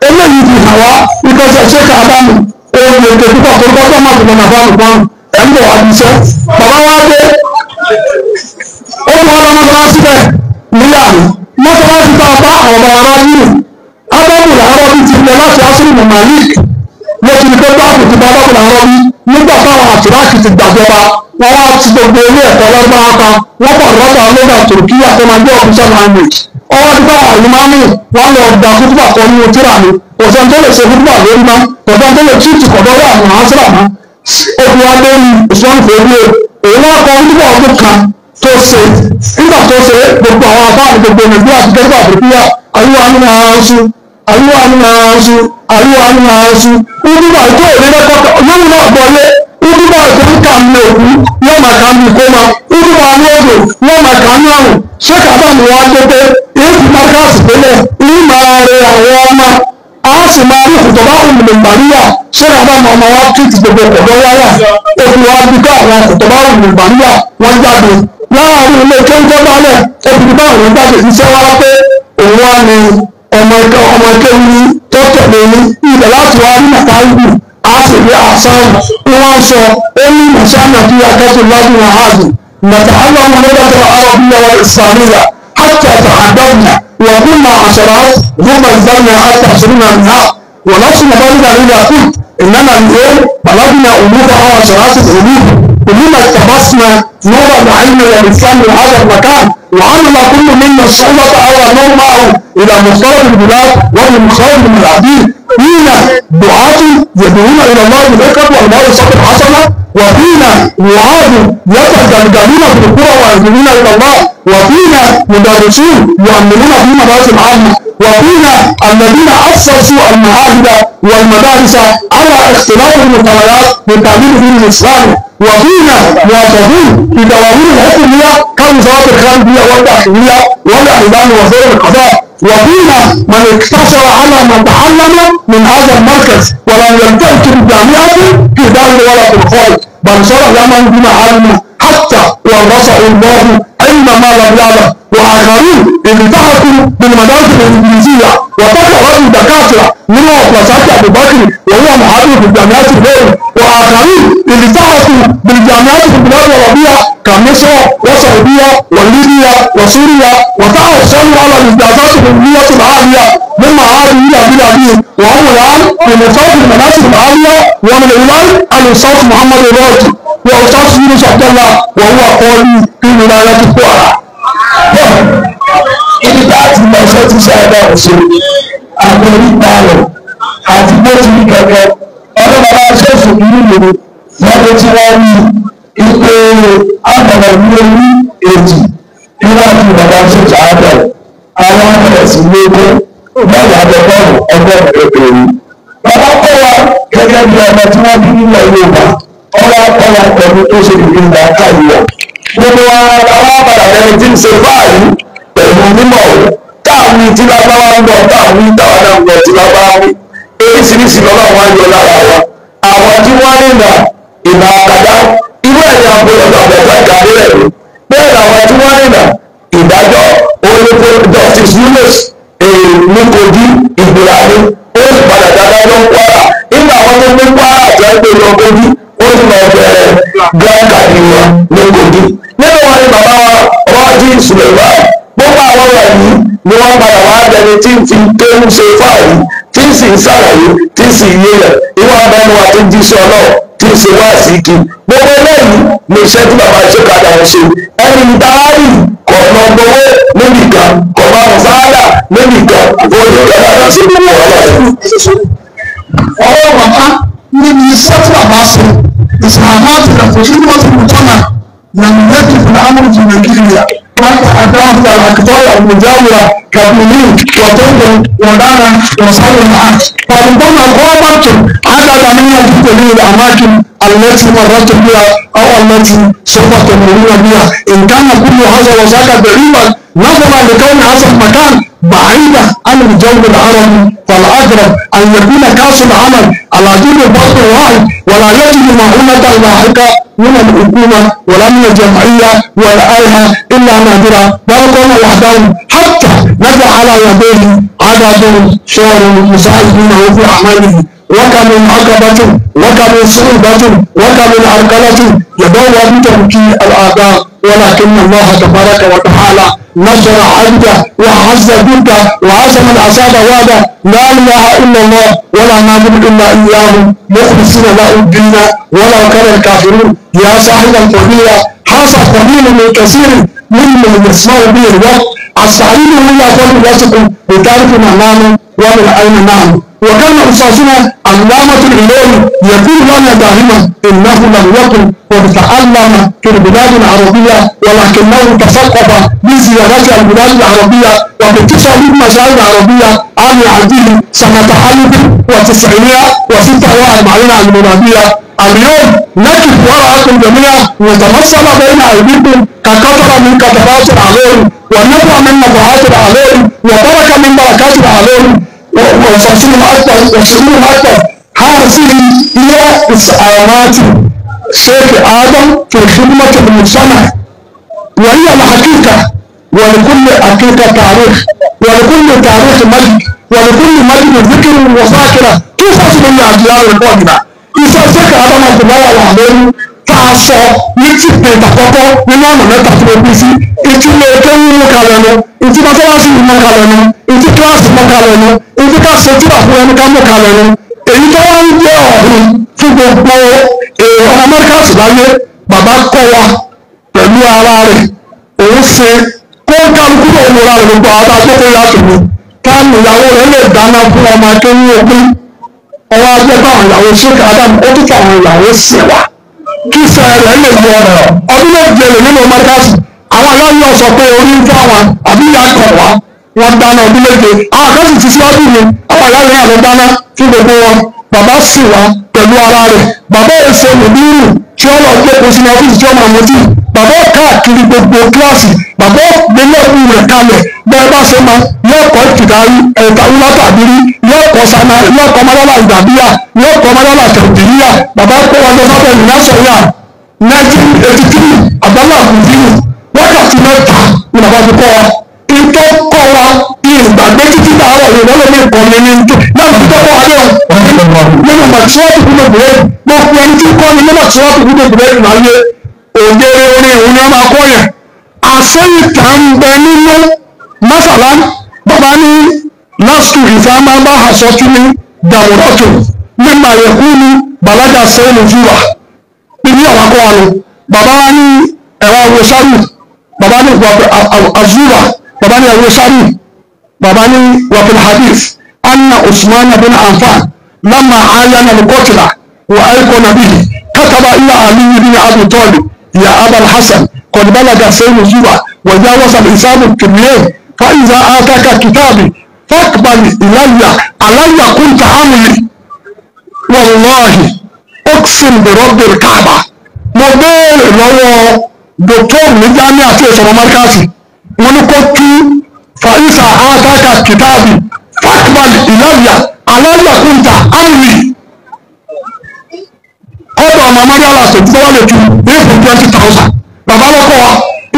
eléyìí fi hàn wá ìkọsẹ̀ ṣe ká àbámu òun lè ké púpọ̀ tó gbọ́dọ̀ má dùn nàbà nìkan ẹ̀ńdọ̀ àdìsẹ́ bàbá wa dé ó mú ọlọ́ mọ́tàlásí bẹ́ẹ̀ níyà mi mọ́tàlásí bá bá àwọn ọmọ ara yìí ádámù làárọ̀ bíi ti ilẹ̀ láti asúrù mọ̀mọ́lík mo ti ní pé báàbù ti bá báàbù làárọ̀ bí nígbà táwọn àti àtìráàkì ti gbàjọba wọ́n wá ti gbogbo ilé ẹ̀kọ́ lọ́gbàá kan wọ́n pọ̀ rọ́bà lọ́gbà tòkíyà tó máa jẹ́ official language ọwọ́ ti bá àlùmánì wọ́n lọ gba kútùbà kan nínú tíra ni ọ̀sán tó lè ṣe kútùbà lórí mọ́ ọ̀sán tó lè tíìtì kọ̀dọ̀ wà ní àwọn sílà mọ́ ogun wa lórí ìṣúná fèrè èyí wọ́n kọ́ kútùbà ọdún kan tó ṣe nígbà tó ṣe gbogbo àwọn afáàní gbogbo nàìjíríà ti kẹ́kọ̀ọ́ àfẹ́fíà àríwá nínú aránsú àríwá nínú aránsú àríwá nínú aránsú kútùbà tó òní lẹ́kọ̀ọ́ yóò náà gbọ́lé kútùbà tó ń kà ní òkú yóò máa kà ní ìkómà kútùbà ní odò yóò máa kà ní àrùn ṣé kàbá mi wá tó pé èyí ti máa káàsì pélé ní máa rẹ àwọn ọmọ a sì máa rí ìkùtọ̀ bá òun lè gbàríyà ṣé kàbá mi ọmọ wa tìtì gbogbo ọ̀dọ́ wáyà òkú wa bí ká àwọn ìkùtọ̀ bá òun lè gbàríyà wọ́n jáde láàárín ilé kéńjọ́ balẹ̀ obìnrin bá òun jáde iṣẹ́ wá pé òun wá ní ọmọ kéwì tó tẹ̀lé ní ibẹ̀ láti wá ní màtáìbù a sì rí àṣàn wọn sọ ó ní mọ̀ṣánà bí akẹ́kọ̀ọ́ lọ́dún àhàdù نتعلم اللغة العربية والإسلامية حتى تعلمنا وكنا عشرات ثم انزلنا حتى عشرنا منها ونفسنا ذلك إذا قلت إننا اليوم بلغنا ألوفها وعشرات الألوف كلنا اقتبسنا نور العلم والإسلام من هذا المكان وعمل كل منا الصعوبة على النور معه إلى مختلف البلاد والمخالف من العديد فينا دعاة يدعون إلى الله بالحكمة والموعظة الحسنة وفينا وعاد يتجلجلون في القرى وينزلون الى الله وفينا مدرسون يعلمون في مدارس العامه وفينا الذين اسسوا المعاهد والمدارس على اختلاف المستويات من تعليم الدين الاسلامي وفينا موظفون في دواوين الحكوميه كوزاره الخارجيه والداخليه والاعلام وزاره القضاء وفينا من اقتصر على من تعلم من هذا المركز ولم يلتزم بالجامعه في دار ولا في الخارج بل صار يعمل بما علم حتى ورثه الله علم ما لم يعلم واخرين التحقوا بالمدارس الانجليزيه وتكرروا الدكاتره منهم وفلسفه ابو بكر وهو محاضر في الجامعات الغير واخرين التحقوا بالجامعات في البلاد العربيه كمصر والسعوديه وليبيا وسوريا وتحصلوا على الامتيازات العلميه العاليه من معاهد بلادهم وهم الان في مستوى المناصب العاليه ومن اولئك الاستاذ محمد الراجي واستاذ يونس عبد الله وهو قاضي في ولايه كوارا. ibi tá a ti lọ sọ ti ṣe ẹgbẹ́ òṣèlú àgbẹ̀rí ìpààrọ̀ àti bó ti rí gẹ́gẹ́ ọdún bàbá ṣẹ́ẹ̀sì ìlú lòdì lọ́dún tí wọ́n rí ipò àgbàlá ìlú orí èjì níwájú bàbá ṣẹ́ẹ̀sì àgbẹ̀ àwọn abẹ̀rẹ̀ sí lóko bẹ́ẹ̀ àbẹ̀bọ̀rù ọgbọ́n ẹgbẹ̀rún. bàbá kọ́ wa gẹ́gẹ́ bí ọmọ tí wọ́n bí nílẹ̀ Yorùbá ọwọ́ akọ́wà pẹ̀lú tó ṣe ìlú ìgbà káyọ̀ gbogbo wa àwọn àbàdà ẹni tí ń ṣe báyìí pẹ̀lú mímọ̀ táwọn tí lágbára ń gbọ́ táwọn táwọn náà ń gbọ́ tí lágbára wí oríṣiríṣi lọ́wọ́ àwọn ayọ̀ lára wa àwọn tí wọ́n ní ìlà àkàdá irú ẹ̀yà àbúrò àbẹ̀tọ̀ ìkàdé rẹ̀ rí bẹ́ẹ̀ làwọn tí wọ́n ní ìdájọ́ olùkọ́ justice Yunus ní Kogi Ìgbìlání ó sì padà dáadáa ló ń Kwara nígbà àwọn tó gbé Kwara àti ẹgbẹ́ lọ Kogi ó sì lọ bẹ̀rẹ̀ grand cadi wọn ní Kogi nínú wọn ni bàbá wa Rájí Suleiman gbogbo àwọn wọ̀nyí ni wọ́n padà wá dẹni tí ń fi kéwù ṣe fáàrí tí ń sì ń ṣàlàyé tí ń sì yé rẹ̀ ìwọ abẹ́nu wa tó ń jíṣẹ́ ọlọ́ọ̀ tí ń ṣe wá sí kí gbogbo eléyìí ní iṣẹ́ tí bàbá ṣe kadà ń ṣe ẹni dáárì kọ̀ọ̀nà gbowó níbì kan kọ̀ọ̀nà mùsáádà níbì kan olùkọ́lá náà ṣe gbogbo ọ̀rọ̀ bàbá níbi iṣẹ́ tí bàbá ṣe ìsìlámà ti rẹ̀ kò sí ní wọ́n ti mú tọ́nà يملك في الأمر في نيجيريا حتى أدرك الأقطار المجاورة كابولين وتوغو وغانا وصالح العاج فربما غابت عدد من هذه الأماكن التي مررت بها أو التي سوف تمرون بها إن كان كل هذا وذاك بعيدا نظرا لكون هذا المكان بعيدا عن الجو العربي فالأقرب أن يكون كاس العمل على دين بطن واحد ولا يجد معونة لاحقة من الحكومة ولا من الجمعية ولا آلهة إلا نادرة بل كون وحدهم حتى نجع على يديه عدد شعر مساعدينه في أعماله وكم من عقبة وكم من صعوبة وكم من عرقلة يدور بتمكين الأعداء ولكن الله تبارك وتعالى نصر عبده وعز جده وعزم العذاب وعده لا اله الا الله ولا نعبد الا اياه مخلصين له الدين ولو كان الكافرون يا صاحب الفضيله هذا قليل من كثير ممن يسمع به الوقت السعيد هو يقول رزقكم بتعرف نعم ومن اين نعم وكان استاذنا علامه العلوم يقول لنا دائما انه لم يكن قد تعلم في البلاد العربيه ولكنه تثقف بزيارات البلاد العربيه وباتصال بالمشاعر العربيه عام عديد سنه 1946 الميلاديه. اليوم نقف وراءكم جميعا نتمثل بين ايديكم كقطره من قطرات العلوم ونبع من نبعات العلوم وبركه من بركات العلوم وفصلهم اكبر وسرورهم اكبر. هذه هي اسعارات شيخ ادم في خدمه المجتمع وهي الحقيقه ولكل حقيقه تاريخ ولكل تاريخ مجد ولكل مجد ذكر وذاكره تحفظ من الاجيال القادمه. iṣẹ́ ṣẹ́kẹ̀ adama ìgbìmọ̀wá wà lórí tá a sọ ní ti pè àkọ́kọ́ nínú ọ̀nà mẹ́ta tó gbé sí ìtúlẹ̀ tó ń mú kalẹ̀ nu ìtú mọ́sálásí mú kalẹ̀ nu ìtú kíláàsì mú kalẹ̀ nu ìtú ká ṣe tíra fún ẹni ká mú kalẹ̀ nu èyí tó wá ń jẹ́ ọ̀hún fún gbogbo ọmọ amẹ́ríkà sì láyé bàbá kọ́ wa pẹ̀lú ara rẹ̀ òun ṣe kó kálukú lòun ra rẹ̀ gbogbo àwọn àgbẹ̀kọ̀ yàtọ̀ ni táàmù ìyàwó rẹ̀ lè dáná fún ọmọ akéwì ogún ọwọ́ ajẹ́ bá àwọn ìyàwó ṣéka ádámù ó tún fún àwọn ìyàwó sìn wá kí sẹ́ẹ̀ rẹ̀ lè mú ọ̀rọ̀ ọdún méje lè nínú mọ́ríkàsì àwọn aláwọ̀ sọ pé orí ń fún àwọn àbí ìyá kan wá wọn dáná ọdún méje àwọn kan sì ti síwájú mi àwọn ìyá rẹ̀ ló dáná fún gbogbo wọn bàbá sì wá pẹ̀lú ara rẹ̀ bàbá èso nìbírù tí ó lọ gbé kó sínú ọ́fíìsì tí ó máa mutí bàbá káàkiri gbogbo kíláàsì bàbá gbẹlẹ́kùn rẹ̀ kalẹ̀ bẹ́ẹ̀ bá ṣe máa yọ̀ọ̀kọ́ ìtìdárí ẹ̀ka wúlátà àbírí yọ̀ọ̀kọ́ sana yọ̀ọ̀kọ́ mọ́lálà ìdàbíyà yọ̀ọ̀kọ́ mọ́lálà tẹ̀wùdìríyà bàbá kó wọn lọ sábẹ́ ìnáṣọ̀yà 1983 àbálà àbùdíyù wákàtí mẹ́ta ni bàbá fi kọ́ wa ìtọ́ kọ́ wa ìgbàgbé títí dàárọ̀ yìí wọ́n lè ní nǹkan mi ní náà fi tọ́ kọ́ wa lẹ́wọ̀n nínú màtíwọ́pù kúndé bùrẹ́dì gbogbo ẹni tí kọ́ ni nínú màtíwọ́pù kúndé bùrẹ́dì máa yé òde orin ìhun ni wọ́n máa kọ́ yẹn àṣẹ́yìn tà ń bẹ nínú masala bàbá ní lásìkò ìfàmà bá àṣọtú ní dàmúrọ́tò mímà yẹkúnú bàlágà sẹ́yìn júwà níbi àwọn akọ́wàlú bàbá ní ẹ̀rọ awosárì bàbá ní azúwà bàbá ní awosárì bàbá ní wàfíl hadith anna usman bin Affan lamma ayana al-qatla wa ayqana bihi kataba ila ali bin abi talib ya aba al-hasan qad balaga sẹ́yìn júwà وجاوز الحساب الكبير فإذا آتاك كتابي فاقبل إلي علي كنت عملي والله أقسم برب الكعبة مبين لو دكتور نجاني أتي سوى مركزي ونقول فإذا آتاك كتابي فاقبل إلي علي كنت عملي قد أمام الله سبحانه وتعالى 20,000 bàbá lọ́kọ̀ wa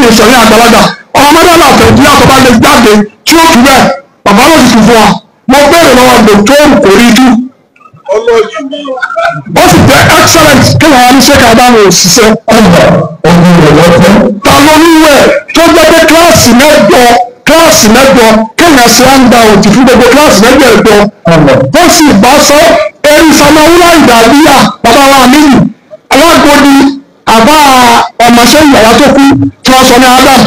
ìsọ̀rí àgbàlagbà ọmọdé àlàfẹ́ tí àtọ́bá lè jáde tí ó tù bẹ́ẹ̀ bàbá ló sì tù fún wa mo bẹ̀rẹ̀ lọ́wọ́ dòktóòrù kò rí tú ó sì jẹ́ excellent kí wọ́n á ní ṣẹ́ka àdáhùn òṣìṣẹ́ ọ̀nà ọdún rẹ̀ lọ́pẹ́ ta ló níwẹ̀ tó jẹ́ pé kíláàsì mẹ́jọ kéèyàn ṣe á ń gba òtì fún gbogbo kíláàsì mẹ́jọ tó sì bá sọ erin samáwúlá ìdàbíyà bàbá wa níyì alágbóni àbá ọmọọṣẹ́ ìyàwó tó kú tí wọ́n sọ ní Adam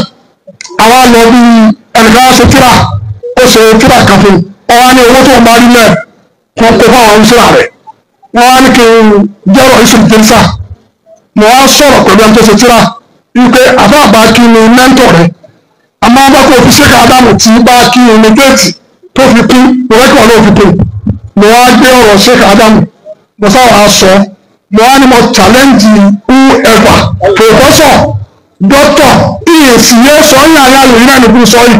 àwa lọ bí ẹnìkan ṣe tíra ó ṣe tíra kan fún ọwọ́ ní owó tó ń bá rí lẹ̀ wọ́n kó fáwọn oníṣẹ́ra rẹ̀ wọ́n wá ní kí n jẹ́rọ ìṣèlú tẹ́lifà mo wá sọ̀rọ̀ pẹ̀lú ẹni tó ṣe tíra wípé àbá àbá kí ni mẹ́ńtọ̀ rẹ̀ àmọ́ bá kó fi ṣẹ́ka Adam tí bá kí ni ní géètì tó fi kú ìrẹ́kọ̀ ló fi kú mo wá gbé ọ̀rọ̀ ṣẹ́ka Adam mo sáwà sọ mo wá ní mo challenge whoever professor doctor ìyèsí yẹ sọ yín àyà lórí náà nìkú sọ yìí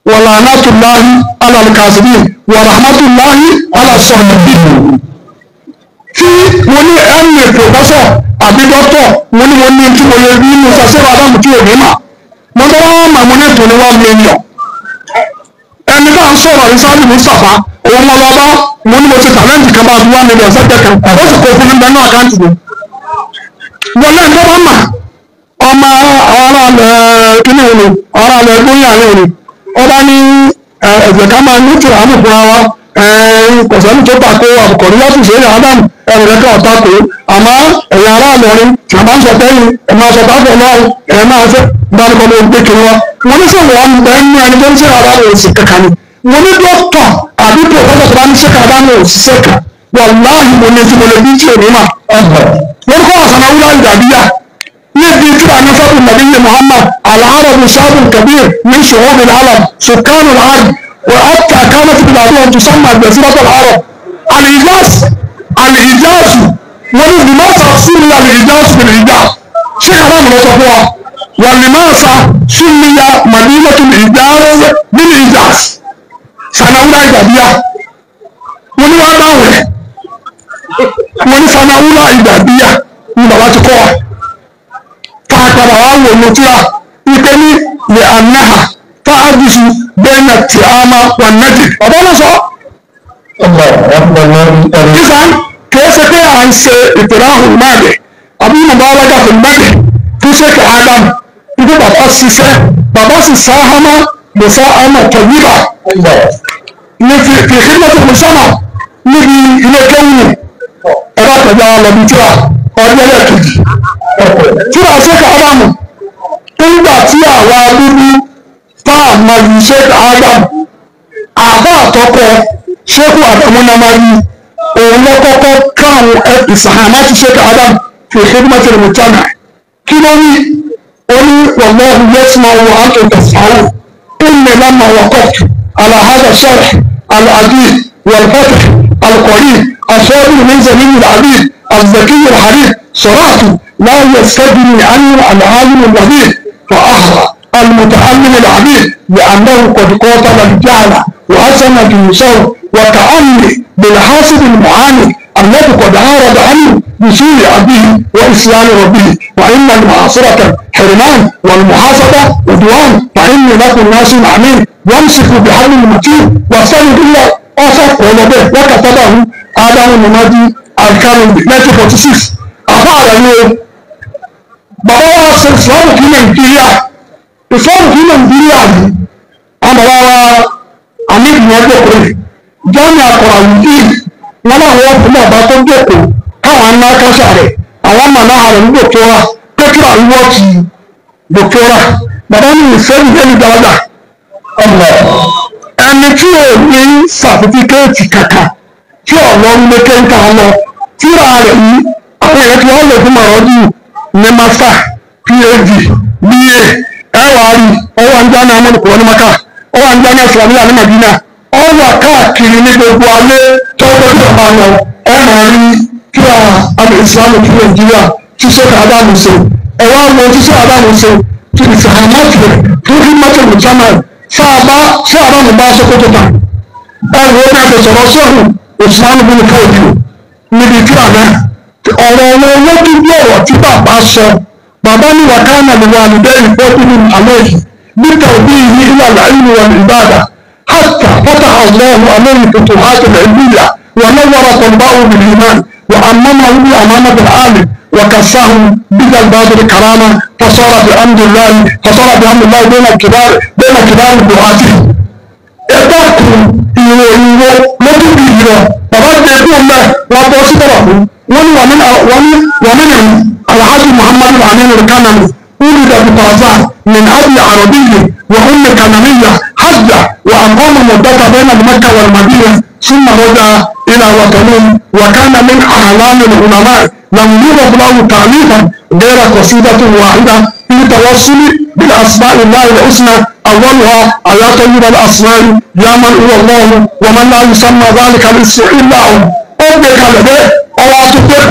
wa la'natullahi ala al-kadhibin wa rahmatullahi ala as-sadiqin tí mo ní ẹnì professor àbí doctor mo ní tí mo lè rí inú sasẹ́rọ̀ Ádámù tí ò ní mà mo tọ́ wọ́n mà mo ní ètò ní 1 million ẹni bá ń sọ̀rọ̀ ìsáàlì Mustapha òun mo lọ bá mo ní mo ti tàlẹ́ǹtì kan bá fi 1 million sẹ́gbẹ̀ kan ó sì kó fún mi bẹ́ẹ̀ náà àkáǹtì mi wọlé ń bọ́ bá mà ọmọ ọmọ àwọn aráàlẹ̀ kíní òní àwọn aráàlẹ̀ gbóyà ní òní ọba ní ẹ̀jẹ̀ ká máa ní tìrà mú fúnra wa kọ̀sẹ́ni tó tako àbùkọ̀rí láti ṣe é ádámù ẹ̀rẹ̀ kan ọ̀tá kò àmọ́ ẹ̀yà aráàlẹ̀ rí tí a máa ń sọ tẹ́yìn ẹ̀ máa sọ tábọ̀ náà ẹ̀ máa fẹ́ dárúkọ ló ń gbé kiri wa wọn ní sọ̀rọ̀ wọn bẹ́ẹ̀ ní ẹni tó ń ṣe aráàlẹ̀ òsì kankan ni wọn ní dókítà àbí pòfẹ́sọ̀ tó bá ní ṣe kàdánù òṣìṣẹ́ kan wàláhì mo ní tí mo lè bí tí ò ní mà wọ́n kọ́ àṣà náà wúlò ìdàbíyà níbi tí a ní sọ́dún nàbíyí Muhammad al-Arabu sha'bun kabir min shu'ub al-alam sukkan al-ard wa hatta kanat biladun tusamma jaziratu al-arab al-ijaz al-ijaz wọ́n ní limasa sunniya al-ijaz bil-ijaz ṣé kàrá mi lọ sọ fún wa wà limasa sunniya madinatu al-ijaz bil-ijaz sanawula ìdàbíyà wọ́n ní wàá dáhùn rẹ̀ wọ́n ní sanawula ìdàbíyà ní bàbá ti kọ́ wa káàkiri àwọn wò ló tíra ike ní lè anáhà fáàdùsù bẹ́ẹ̀nà tí a máa wà nẹ́tì bàbá ló sọ. ìsàn kìí ṣe pé à ń ṣe ìtìláhùn máàlì àbí bàbá wájà fún máàlì fún ṣèkè Adam ibi bàbá ṣiṣẹ́ bàbá sì sáhámà lòsá àmà tọ̀yìbà ní fi khidmati mùsàmà níbi ilé kéwù ẹ̀rọ àtẹ̀jọ́ lọ́bí tíra ọdún ẹlẹ́ẹ̀kejì tíra ṣèkè Ádámù nígbà tí àwa dúdú táà máa yí ṣèkè Ádámù àbá àtọkọ ṣékù Ádámù náà máa yí òun lọ́kọ́kọ́ káwọn ìsàhámà ti ṣèkè Ádámù fi khidmati mùsàmà kí ló ní oní wallahu yasma'u wa antum tasma'un inni lamma waqaftu ala hadha sharh al-adid wal-fath al-qarib الصابر من زميل العبيد الذكي الحريف صراحة لا يستجني عنه العالم الوحيد فأحرى المتعلم العبيد لأنه قد قاتل الجهل وحسن جنسه وتأني بالحاسب المعاني الذي قد عارض عنه بسوء عبده وإسلام ربه وإن المعاصرة حرمان والمحاسبة عدوان فإني لكم ناس أمين وامسكوا بحبل المتين واستند إلا أصف ولده وكتبه Adamu Mumadi Alkalindi 1946 àfáàrà ni o bàbá wa ṣe ìsìlámù kí Nàìjíríà yìí àwọn bàbá wa amíbi wọn jókòó rẹ̀ jọ́nì àkọ̀ràwù yìí wọn náà wọ́n fún bàbá tó jókòó káwọn ńlá kásá rẹ̀ àwọn màná àrùn ní dòktóra pétrà wíwọ́ ti dòktóra bàbá ní ìfẹ́ni ẹni dáadáa ẹni tí ò ní sàfitíkẹ́ẹ̀tì kankan tí ọ̀wọ́ ń lé kéńkà lọ tíra rẹ̀ yìí àwọn èèyàn tí wọ́n lè fún màrọ́dù ní master phd ba ẹwà rí ọwọ́ àǹjá ní amúnukọ̀ ní maka ọwọ́ àǹjá ní islamiyà ní madina ọwọ́ káàkiri ní gbogbo alẹ́ tọ́gbọ́dọ̀ ọba lọ ọmọ rí tíra àmì islam ní Nàìjíríà tí sẹ́kà Ádámù ṣe ẹ̀wọ́ àwọn tí sẹ́kà Ádámù ṣe tí ìsàhámàtì rẹ̀ tó fi mọ́tò mùsàmà sáà Ádámù bá sọ́kòtò tán ẹ̀rọ ní àfẹsọ̀rọ̀ sọ́hùn Usman bin Fodiyo níbi tí àná ọ̀rọ̀ wọn lójú bí ọ̀rọ̀ tí bàbá sọ bàbá ní wàkánà ní wà níbẹ̀ ìfọ́dúnú àlẹ́yìn níta òbí yìí ìlànà ìlú wọn ìbàdà hàtà fọ́tà Allahu alayhi futuhat al-ilmiyya wà nawwara qalbahu bil iman wà ammamahu bi amanati al-alim wà kassahu bidal badr karama fasara bi amdillahi bayna kibar du'ati ẹgbẹ́ kùn ìròyìn wo lójú bí ìrọ̀ bàbá gbé ẹgbẹ́ ọmọ wọn bọ́ sí bàbá fún wọn ni wà nínú alhaji muhammadu aminu kanani ولد بطرزان من أبي عربي وأم كنانية حج وأقام مدة بين مكة والمدينة ثم رجع إلى وطنه وكان من أعلام العلماء لم يرد له تعليما غير قصيدة واحدة في توصل بأسماء الله الحسنى أولها يا طيب الأسماء يا من هو الله ومن لا يسمى ذلك الاسم إلا هو أبدك لديه أو أتبقى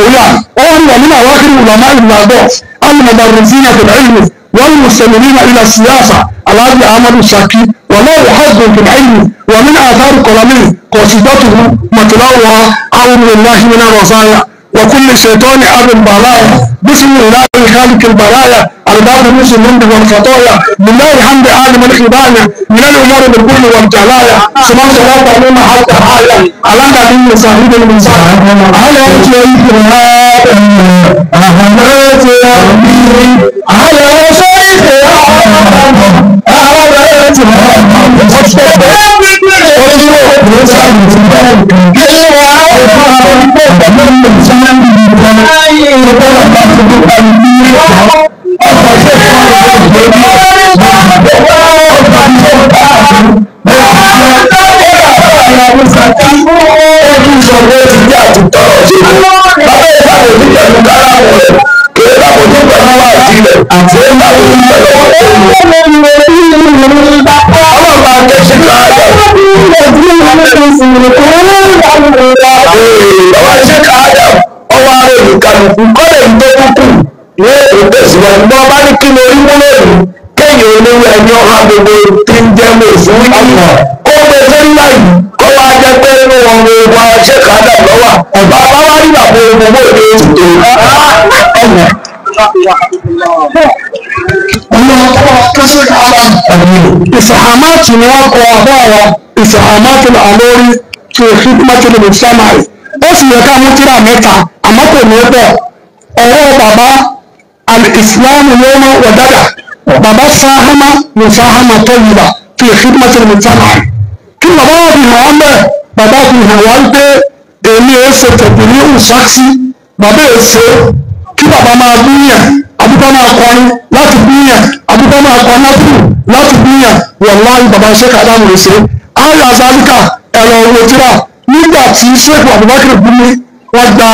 أول ومن أواخر علماء الناس المدرسين في العلم والمستمرين إلى السياسة الذي أحمد الشاكي وله حظ في العلم ومن آثار قلمه قصيدته متلوها أعوذ بالله من الرزايا وكل شيطان أب البلايا بسم الله خالق البرايا أرباب المسلمين والخطايا بالله حمد عالم الخبايا من الأمور بالكل والجلايا سبحان الله تعالى حتى حايا على نبي صاحب المنزل على وجه الكرام أحمد على إسهامات نواقع أباوة إسهامات الأمور في خدمة المجتمع أصل يكا مترا متى أما كنوبة أو بابا الإسلام يوم وددا بابا ساهم مساهمة طيبة في خدمة المجتمع كل بابا في محمد بابا في هوالده èmi ẹ ṣe tẹ̀gbìnì ṣáàṣì bàbá ẹ ṣe kí bàbá máa gbìyàn àdúgbò máa kọrin láti gbìyàn àdúgbò máa kọ náfù láti gbìyàn wọ̀láì bàbá Sheikh Adamu ẹ ṣe ayé azalika ẹ̀rọ owó tíra nígbà tí Sheikh Abubakar Gumi wọ́n gba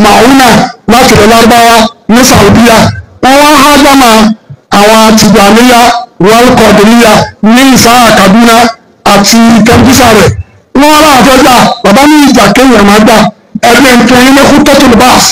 mauna láti ilẹ̀ Lárúbáwá ní Saudiya wọ́n wá hájámà àwọn Tijaniya wal Qadiriyya ní ìsáà Kaduna àti tẹlifíṣà rẹ̀ wọ́n rà àfẹ́gbà bàbá ní ìjà kéèyàn máa gbà ẹgbẹ́ nǹkan yín ní kú tọ́tù báàs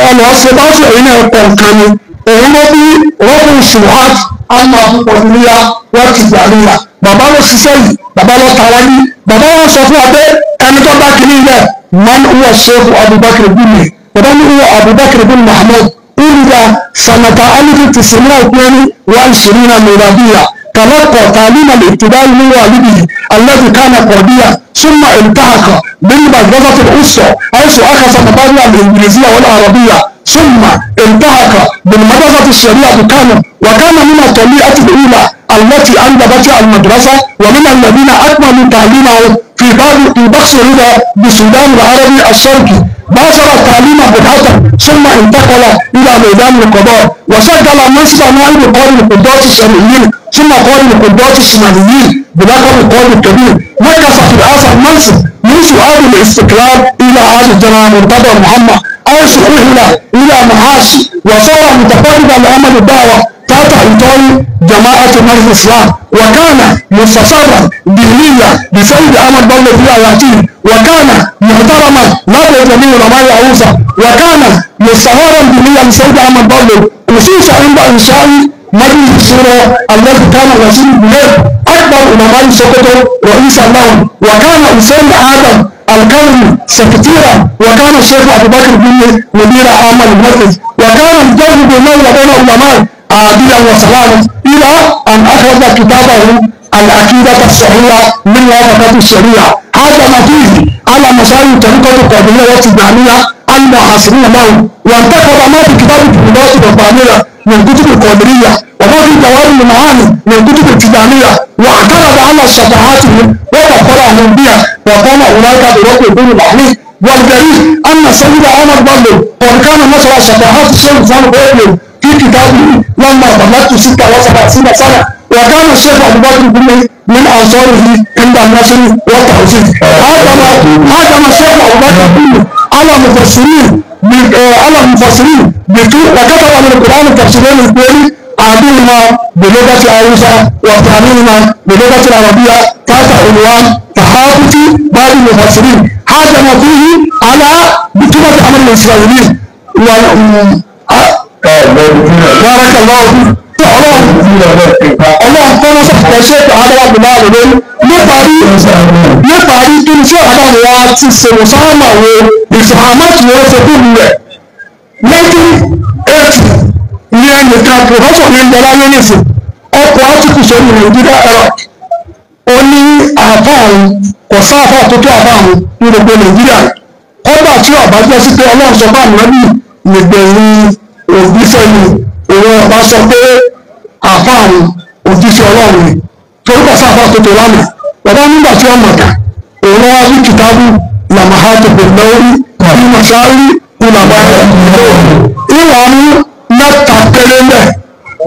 ẹnì ọ̀sẹ̀ bá fún ẹ̀yìn náà pọ̀ nǹkan ni òun ló bí rọ́pò ṣùwàt àmọ́ àpapọ̀ níyà wọ́n ti gbà níyà bàbá ló ṣiṣẹ́ yìí bàbá ló tara ní bàbá wọn sọ fún wa pé ẹni tó bá kiri rẹ̀ man huwa Sheikh Abubakar Gumi bàbá ní huwa Abubakar bin Mahmud ulida sanata alifi tisini ọ̀pẹ́ni wa ìṣirina miladiya تلقى تعليم الابتدائي من والده الذي كان قاضيا ثم التحق بالمدرسة الأسرة حيث أخذ مبادئ الإنجليزية والعربية ثم التحق بالمدرسة الشريعة كانوا وكان من الطليعة الأولى التي أنجبتها المدرسة ومن الذين أكملوا تعليمه في بخش رضا بالسودان العربي الشرقي باشر التعليم بدعة ثم انتقل إلى ميدان القضاء وسجل منصب نائب قاضي القضاة الشرعيين ثم قاضي القضاة الشماليين بلقب القاضي الكبير مكث في هذا المنصب من سؤال الاستقلال إلى عهد الجنرال مرتضى محمد حيث أهل إلى معاش وصار متفردا لعمل الدعوة تحت إطار جماعة نهج الإسلام وكان مستشارا دينيا لسيد أحمد بلو في حياته وكان محترما لدى جميع علماء عروسة وكان مستشارا دينيا لسيد أحمد بلو خصوصا عند إنشاء مجلس الشورى الذي كان وزير البلاد أكبر علماء سقطه رئيسا لهم وكان حسين آدم الكوني سكرتيرا وكان الشيخ أبو بكر بن مدير عام المسجد وكان الجو بينه وبين علماء عاديا وسلاما إلى أن أخرج كتابه العقيدة الصحيحة من وافقة الشريعة هذا ما فيه على مسائل الطريقة القادمية والتجانية المعاصرين له وانتقد ما في كتاب الفروضات الربانية من كتب القادرية وما في جواب المعاني من كتب التجانية واعترض على شفاعاتهم وكفرهم بها وقام أولئك برد الدين الأهلي والجريء أن سيد عمر بلو قد كان نشر شفاعات الشيخ زان بويلو في كتابه لما بلغت 76 سنة وكان الشيخ أبو بكر بن من أنصاره عند النشر والتوزيع هاجم الشيخ أبو بكر بن على المفسرين وكتب من القرآن التفسيرين الكويتي أحدهما بلغة العروسة والثانيهما بلغة العربية تحت عنوان تحافظ بعض المفسرين هاجم فيه على بطولة عمل الإسرائيليين بارك الله فيك ọlọ́run tó wọ́n sọ̀tẹ̀ ṣe àdáwà gbọ́dọ̀ àlùdé níparí kí ni ṣé àdáwà wa ti ṣèwò sáàmà wo ìfàhámàtì wọn ṣe fún mi rẹ̀ 1980 ní ẹnìkan pòfẹ́sọ̀ ní ìjọba yóò ní ìsìn ọkọ̀ átíkù sórí nàìjíríà ẹ̀rọ ó ní àfáàrùn kò sáfà tó tó àfáàrùn ní gbogbo nàìjíríà kọ́dà tí ọ̀bá jẹ́ sí pé ọlọ́run sọ fún àmì nìgbẹ̀yìn òbí fẹ́mi òun ọba sọ pé àfáàrùn òjíṣẹ́ ọlọ́run ni torúkọ sáfà tó tó lánàá bàbá nígbà tí wọ́n mọ̀ta òun wá rí kìtàbù làmàhà tó bẹ̀rẹ̀ lórí bí wọ́n sáárì ìlànà ìwọ̀n mẹ́ta péré lẹ̀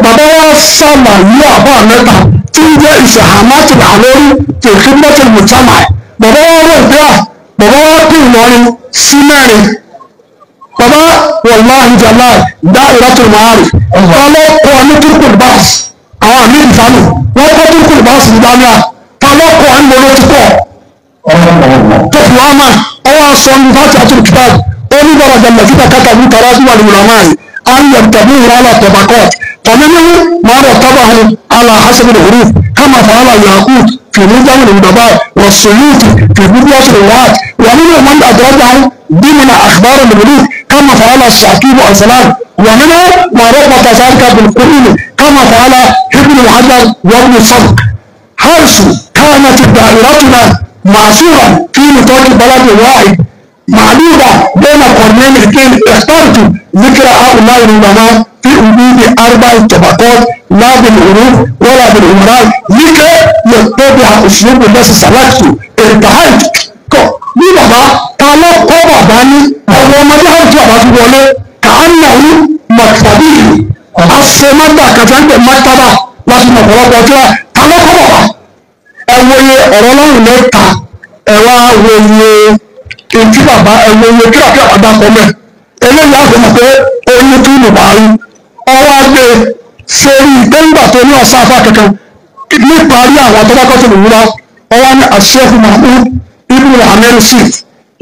bàbá wa ṣàlàyé àbá mẹ́ta tí ń jẹ́ ìṣàhámátì àlórí tòkímọ́tì mùtámà bàbá wa rò pé bàbá wa pín Ìlọrin sí mẹ́rin bàbá wàláhì jàlá dáìrátù màárì ọlọ́pọ̀ ní turkul bas àwọn àmì ìfàmì wọ́n kọ́ turkul bas ní dáníà tálọ́pọ̀ ń lọ ti pọ̀ tó fi wá mà ọwọ́ aṣọ ní fàtí àtúrùkítà oníbàrà jàlá kíkà kàkà ní tàrà sí wà ní wùlámáì an yabtabu ala tabaqat فمنه ما رتبه على حسب الحروف كما فعل يعقوب في نظام الادباء والسيوطي في بداية الروايات ومنه من أدرجه ضمن أخبار الملوك كما فعل الشعقيب السلام ومنه ما ربط ذلك بالقرآن كما فعل ابن الحجر وابن الصدق حيث كانت دائرتنا معصورة في نطاق بلد واحد معدودة بين قرنين اثنين اخترت ذكر هؤلاء العلماء في وجود 4 طبقات لا بالحروف ولا بالعمران لكي يتبع اسلوب الناس سلكته انتهيت ní bàbá ta ló kọ́ bàbá ní ọmọ ọmọdé àti bàbá ti wọlé kàánàwó mọ̀tàbí àṣemọ́tà kàtàǹdẹ̀ mọ́tàbà láti mọ̀ ọ̀pọ̀lọpọ̀ kíra ta ló kọ́ bàbá ẹ wòye ọ̀rọ̀ lọ́rùn mẹ́ta ẹ wá wòye ètí bàbá ẹ wòye kíra kí àbádá kọ́ mẹ́ eléyìí á fi mọ̀ pé oyún tún lù bá rí ọwọ́ gbé sórí gbẹ́ngbà tó ní ọ̀sán afá kankan níparí àwọn tó bá kọ́ tó lè wúra ọwọ́ ní àṣẹ́fù mahmoud ibn al-amir sif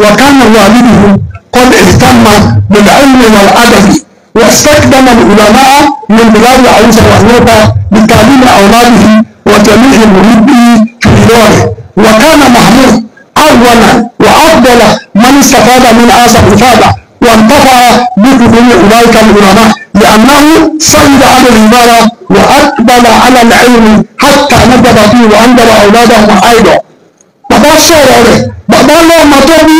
wa kana waliduhu qad ihtamma bil ilmi wal adabi واستخدم العلماء من بلاد العروس واوروبا لتعليم اولاده وجميع مريده في داره وكان محمود اولا وافضل من استفاد من هذا الافاده وانتفع بكثير اولئك العلماء لانه صعد على العباده واقبل على العلم حتى ندب فيه وانذر اولاده ايضا. bàbá sọ̀rọ̀ rẹ̀ bàbá lọ́mọ tó bí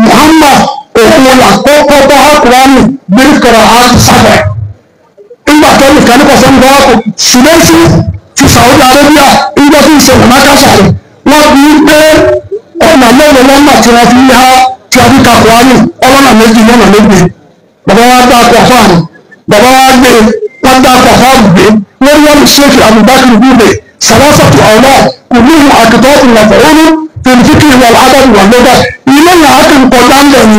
Muhammad òun làkọ́kọ́ bá Kùránì bíríkọ̀rọ̀ àti sábẹ̀. nígbà tó nìkan nípa sọ́nù bá kò ṣùgbọ́nsì ti Saudi Arabia nígbà tó ń ṣe mọ̀nàkàṣà rẹ̀ wọ́n bí pé ọ̀nà mẹ́rin lọ́mọ tí wọ́n fi há tí a fi ka Kùránì ọlọ́nà méjì lọ́nà méjì. bàbá wa dá akọ fáànù bàbá wa gbé wọ́n dá akọ fáànù gbé wọ́n rí wọ́n ṣe fi Abubakar gbúgbé sàlásàtù ọ̀lọ́ kùnúhù àkìtọ́ọ̀tù nàfẹ̀ọ́nù tẹlifíkì wà ládàbí wà lọ́dà ilé yàrá tó ń kọjá ń lẹ̀ ní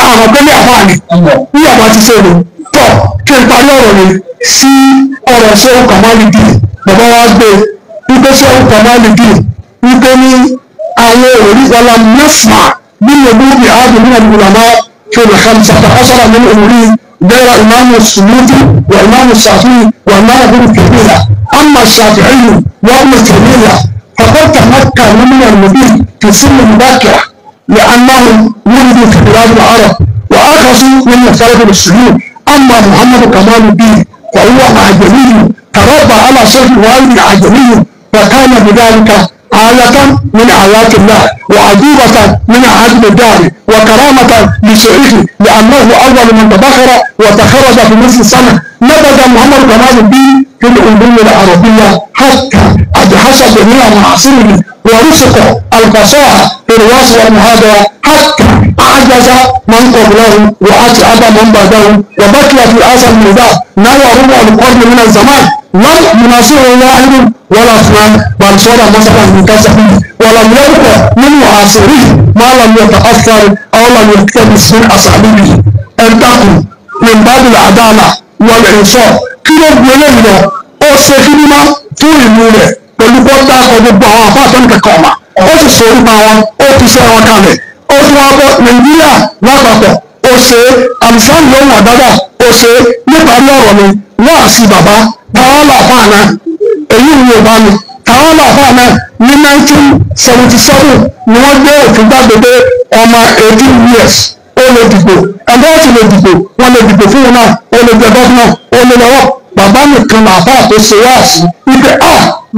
àwọn pẹ́lẹ́ àfáàní ní àbá ti sẹ́nu tọ̀ kí n parí ọ̀rọ̀ mi sí ọ̀rọ̀ Ṣéhù Kàmálídì bàbá wa gbé wípé Ṣéhù Kàmálídì wípé ní àwọn òrí ọlá mẹ́fà nínú olóògbé ààbò nínú ìgbìmọ̀ في الخمسة عشر من أمورين غير إمام السيوطي وإمام الشافعي وإمام ابن تيمية أما الشافعي وابن تيمية فقد تمكن من المبين في سن مبكرة لأنهم ولدوا في بلاد العرب وأخذوا من مختلف السيوط أما محمد كمال الدين فهو أعجمي تربى على صوت والد أعجمي وكان بذلك آية من آيات الله وعجوبة من عجب الدار وكرامة لشيخه لأنه أول من تبخر وتخرج في نصف سنة نبذ محمد كمال الدين في العلوم العربية حتى أجهز جميع معاصره ورزق الفصاحة في الوصف والمحاضرة حتى أعجز من قبله وأتعب من بعده وبقي في هذا الميدان نوى ربع القرن من الزمان لم يناصره واحد ولا اثنان بل صار مثلا من كسبه ولم يبقى من معاصره ما لم يتأثر أو لم يقتبس من أصحابه ارتقوا من باب العدالة والإنصاف كلا بيلين أو سكينة فوق المولى pẹ̀lú bọ́dá ọkọ̀ gbogbo àwọn àfáàtọ́ ní kẹ̀kọ́ ọ̀ma ó sì sọ nípa wọn ó fi ṣe wọn kalẹ̀ ó tún wá bọ́ Nàìjíríà lápapọ̀ ó ṣe àmìsáàlì lóhùn àdáda ó ṣe níparí ọ̀rọ̀ mi wọ́n àti bàbá táwọn làfáà náà èyí ni Yorùbá mi táwọn làfáà náà ní 1977 ni wọ́n gbé òfin jáde pé ọmọ 18 years ó lè dìbò ẹgbẹ́ ó sì lè dìbò wọ́n lè dìbò fún wọn náà ó lè jẹ gọ́fúnà ó lè lọ́wọ́ bàbá nìkan làfáà tó ṣe wá sí ipe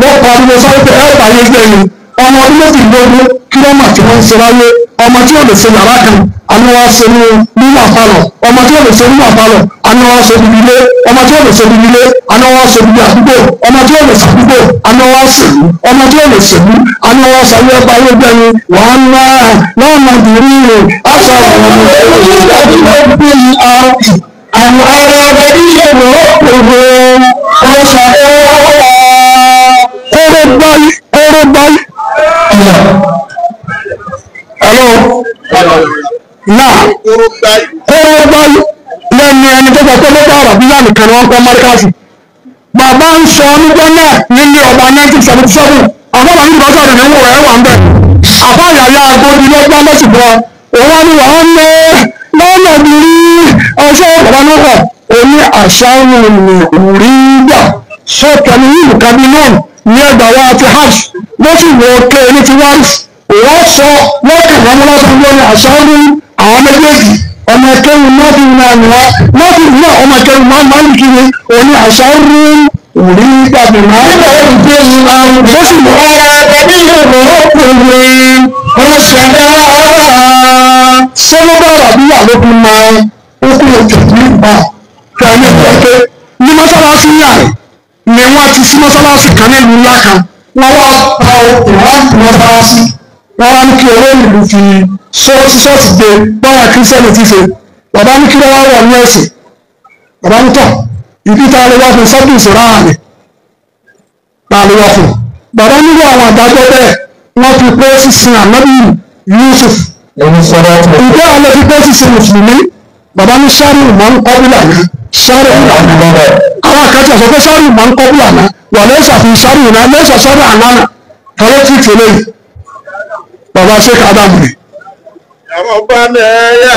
wọ́n pariwo sáré pé ẹ̀rọ ayé gbẹ̀yìn ọmọ ọdún méjìlélógún kílọ́mà tí wọ́n ń ṣe láyé ọmọ tí ó lè ṣe yàrá kan àní wá ṣe nínú àpalọ̀ ọmọ tí ó lè ṣe nínú àpalọ̀ àní wá ṣe bíbí ilé ọmọ tí ó lè ṣe bíbí ilé àná wọn ṣèlú ní àdúgbò ọmọ tí ó lè ṣàdúgbò àná wọn ṣèlú ọmọ tí ó lè ṣèlú àná wọn ṣàyẹ ẹgbà ayé gbẹni wọn ná lọ́nà ìrírí rẹ̀ aṣọ àwọn ọmọ àwọn ará ẹbí ìlú òkòrò ọ̀ṣà ọ̀rọ̀ báyìí. Hello. Náà kóró báyìí lẹ́nu ẹni tó sọ pé ló bá ọ̀rọ̀ bí yá nìkan ni wọ́n kọ́ mọ́ríkàsì. Bàbá ń sọ nígbà náà nílé ọba 1977 àwọn bàbá nígbà sọ̀rọ̀ ní wò ẹ̀ wà ń bẹ̀. Àbá ìyàyà agbódi lọ́gbà lọ́sibọ̀ òun ni wọ́n ń lé lọ́nà ìrírí ọṣẹ́ bàbá nígbà òní àṣà òrí gbà sọ́kẹ́ ní ìlú Cameroon ní ẹgbàá wa ti hajj ló sì wọ òkè ní ti wáìsì. Wọ́n sọ lọ́kàn wọn lọ́sọ̀ lórí àṣà orí àwọn méjèèjì ọmọ ẹkẹrù mọ́tì náà ni wọ́n mọ́tì náà ọmọ ẹkẹrù máa ń kiri òní àṣà orí òrí gbàgbé máa ń bẹ̀rẹ̀ ìgbé àrùn bó sì mọ́ ara ẹbí ìrọ̀ ọkùnrin wọ́n ṣẹ̀dá sọ́lọ́bà àbíyà ló fi máa ń kú òkè nígbà kẹ́ni ìgbẹ́kẹ́ ní mọ́sálásí yàrá ni wọ́n ti sí mọ́sálásí kan nílùú ńlá kan wọ́n wá pa ìwádìí mọ́sálásí wọ́n wá ní kí owó ìlú fi ṣọ́ọ̀ṣì gbé báwa kírísítẹ́nì ti ṣe bàbá ní kí wọ́n wá wọ̀ ní ẹ̀sìn bàbá ní tọ̀ ìdí tá a lè wá fún sọ́dúnṣe ráàlì tá a lè wá fún bàbá nílò àwọn àdájọ́ bẹ́ẹ̀ wọ́n fi pé sísin ànábì Yusuf ìgbé àlẹ́ fi pé sísin mùsùlùmí bàbá ní sáré ìmọ̀ ń kọ́bílà ní sáré ìmọ̀ àwọn àkàtì àsọ pé sáré ìmọ̀ ń kọ́bílà náà wà lẹ́sà fi sáré ìmọ̀ lẹ́sà sáré ànánà kọ́lé tí tẹ̀lé yìí bàbá Sheikh Adam ni. ربنا يا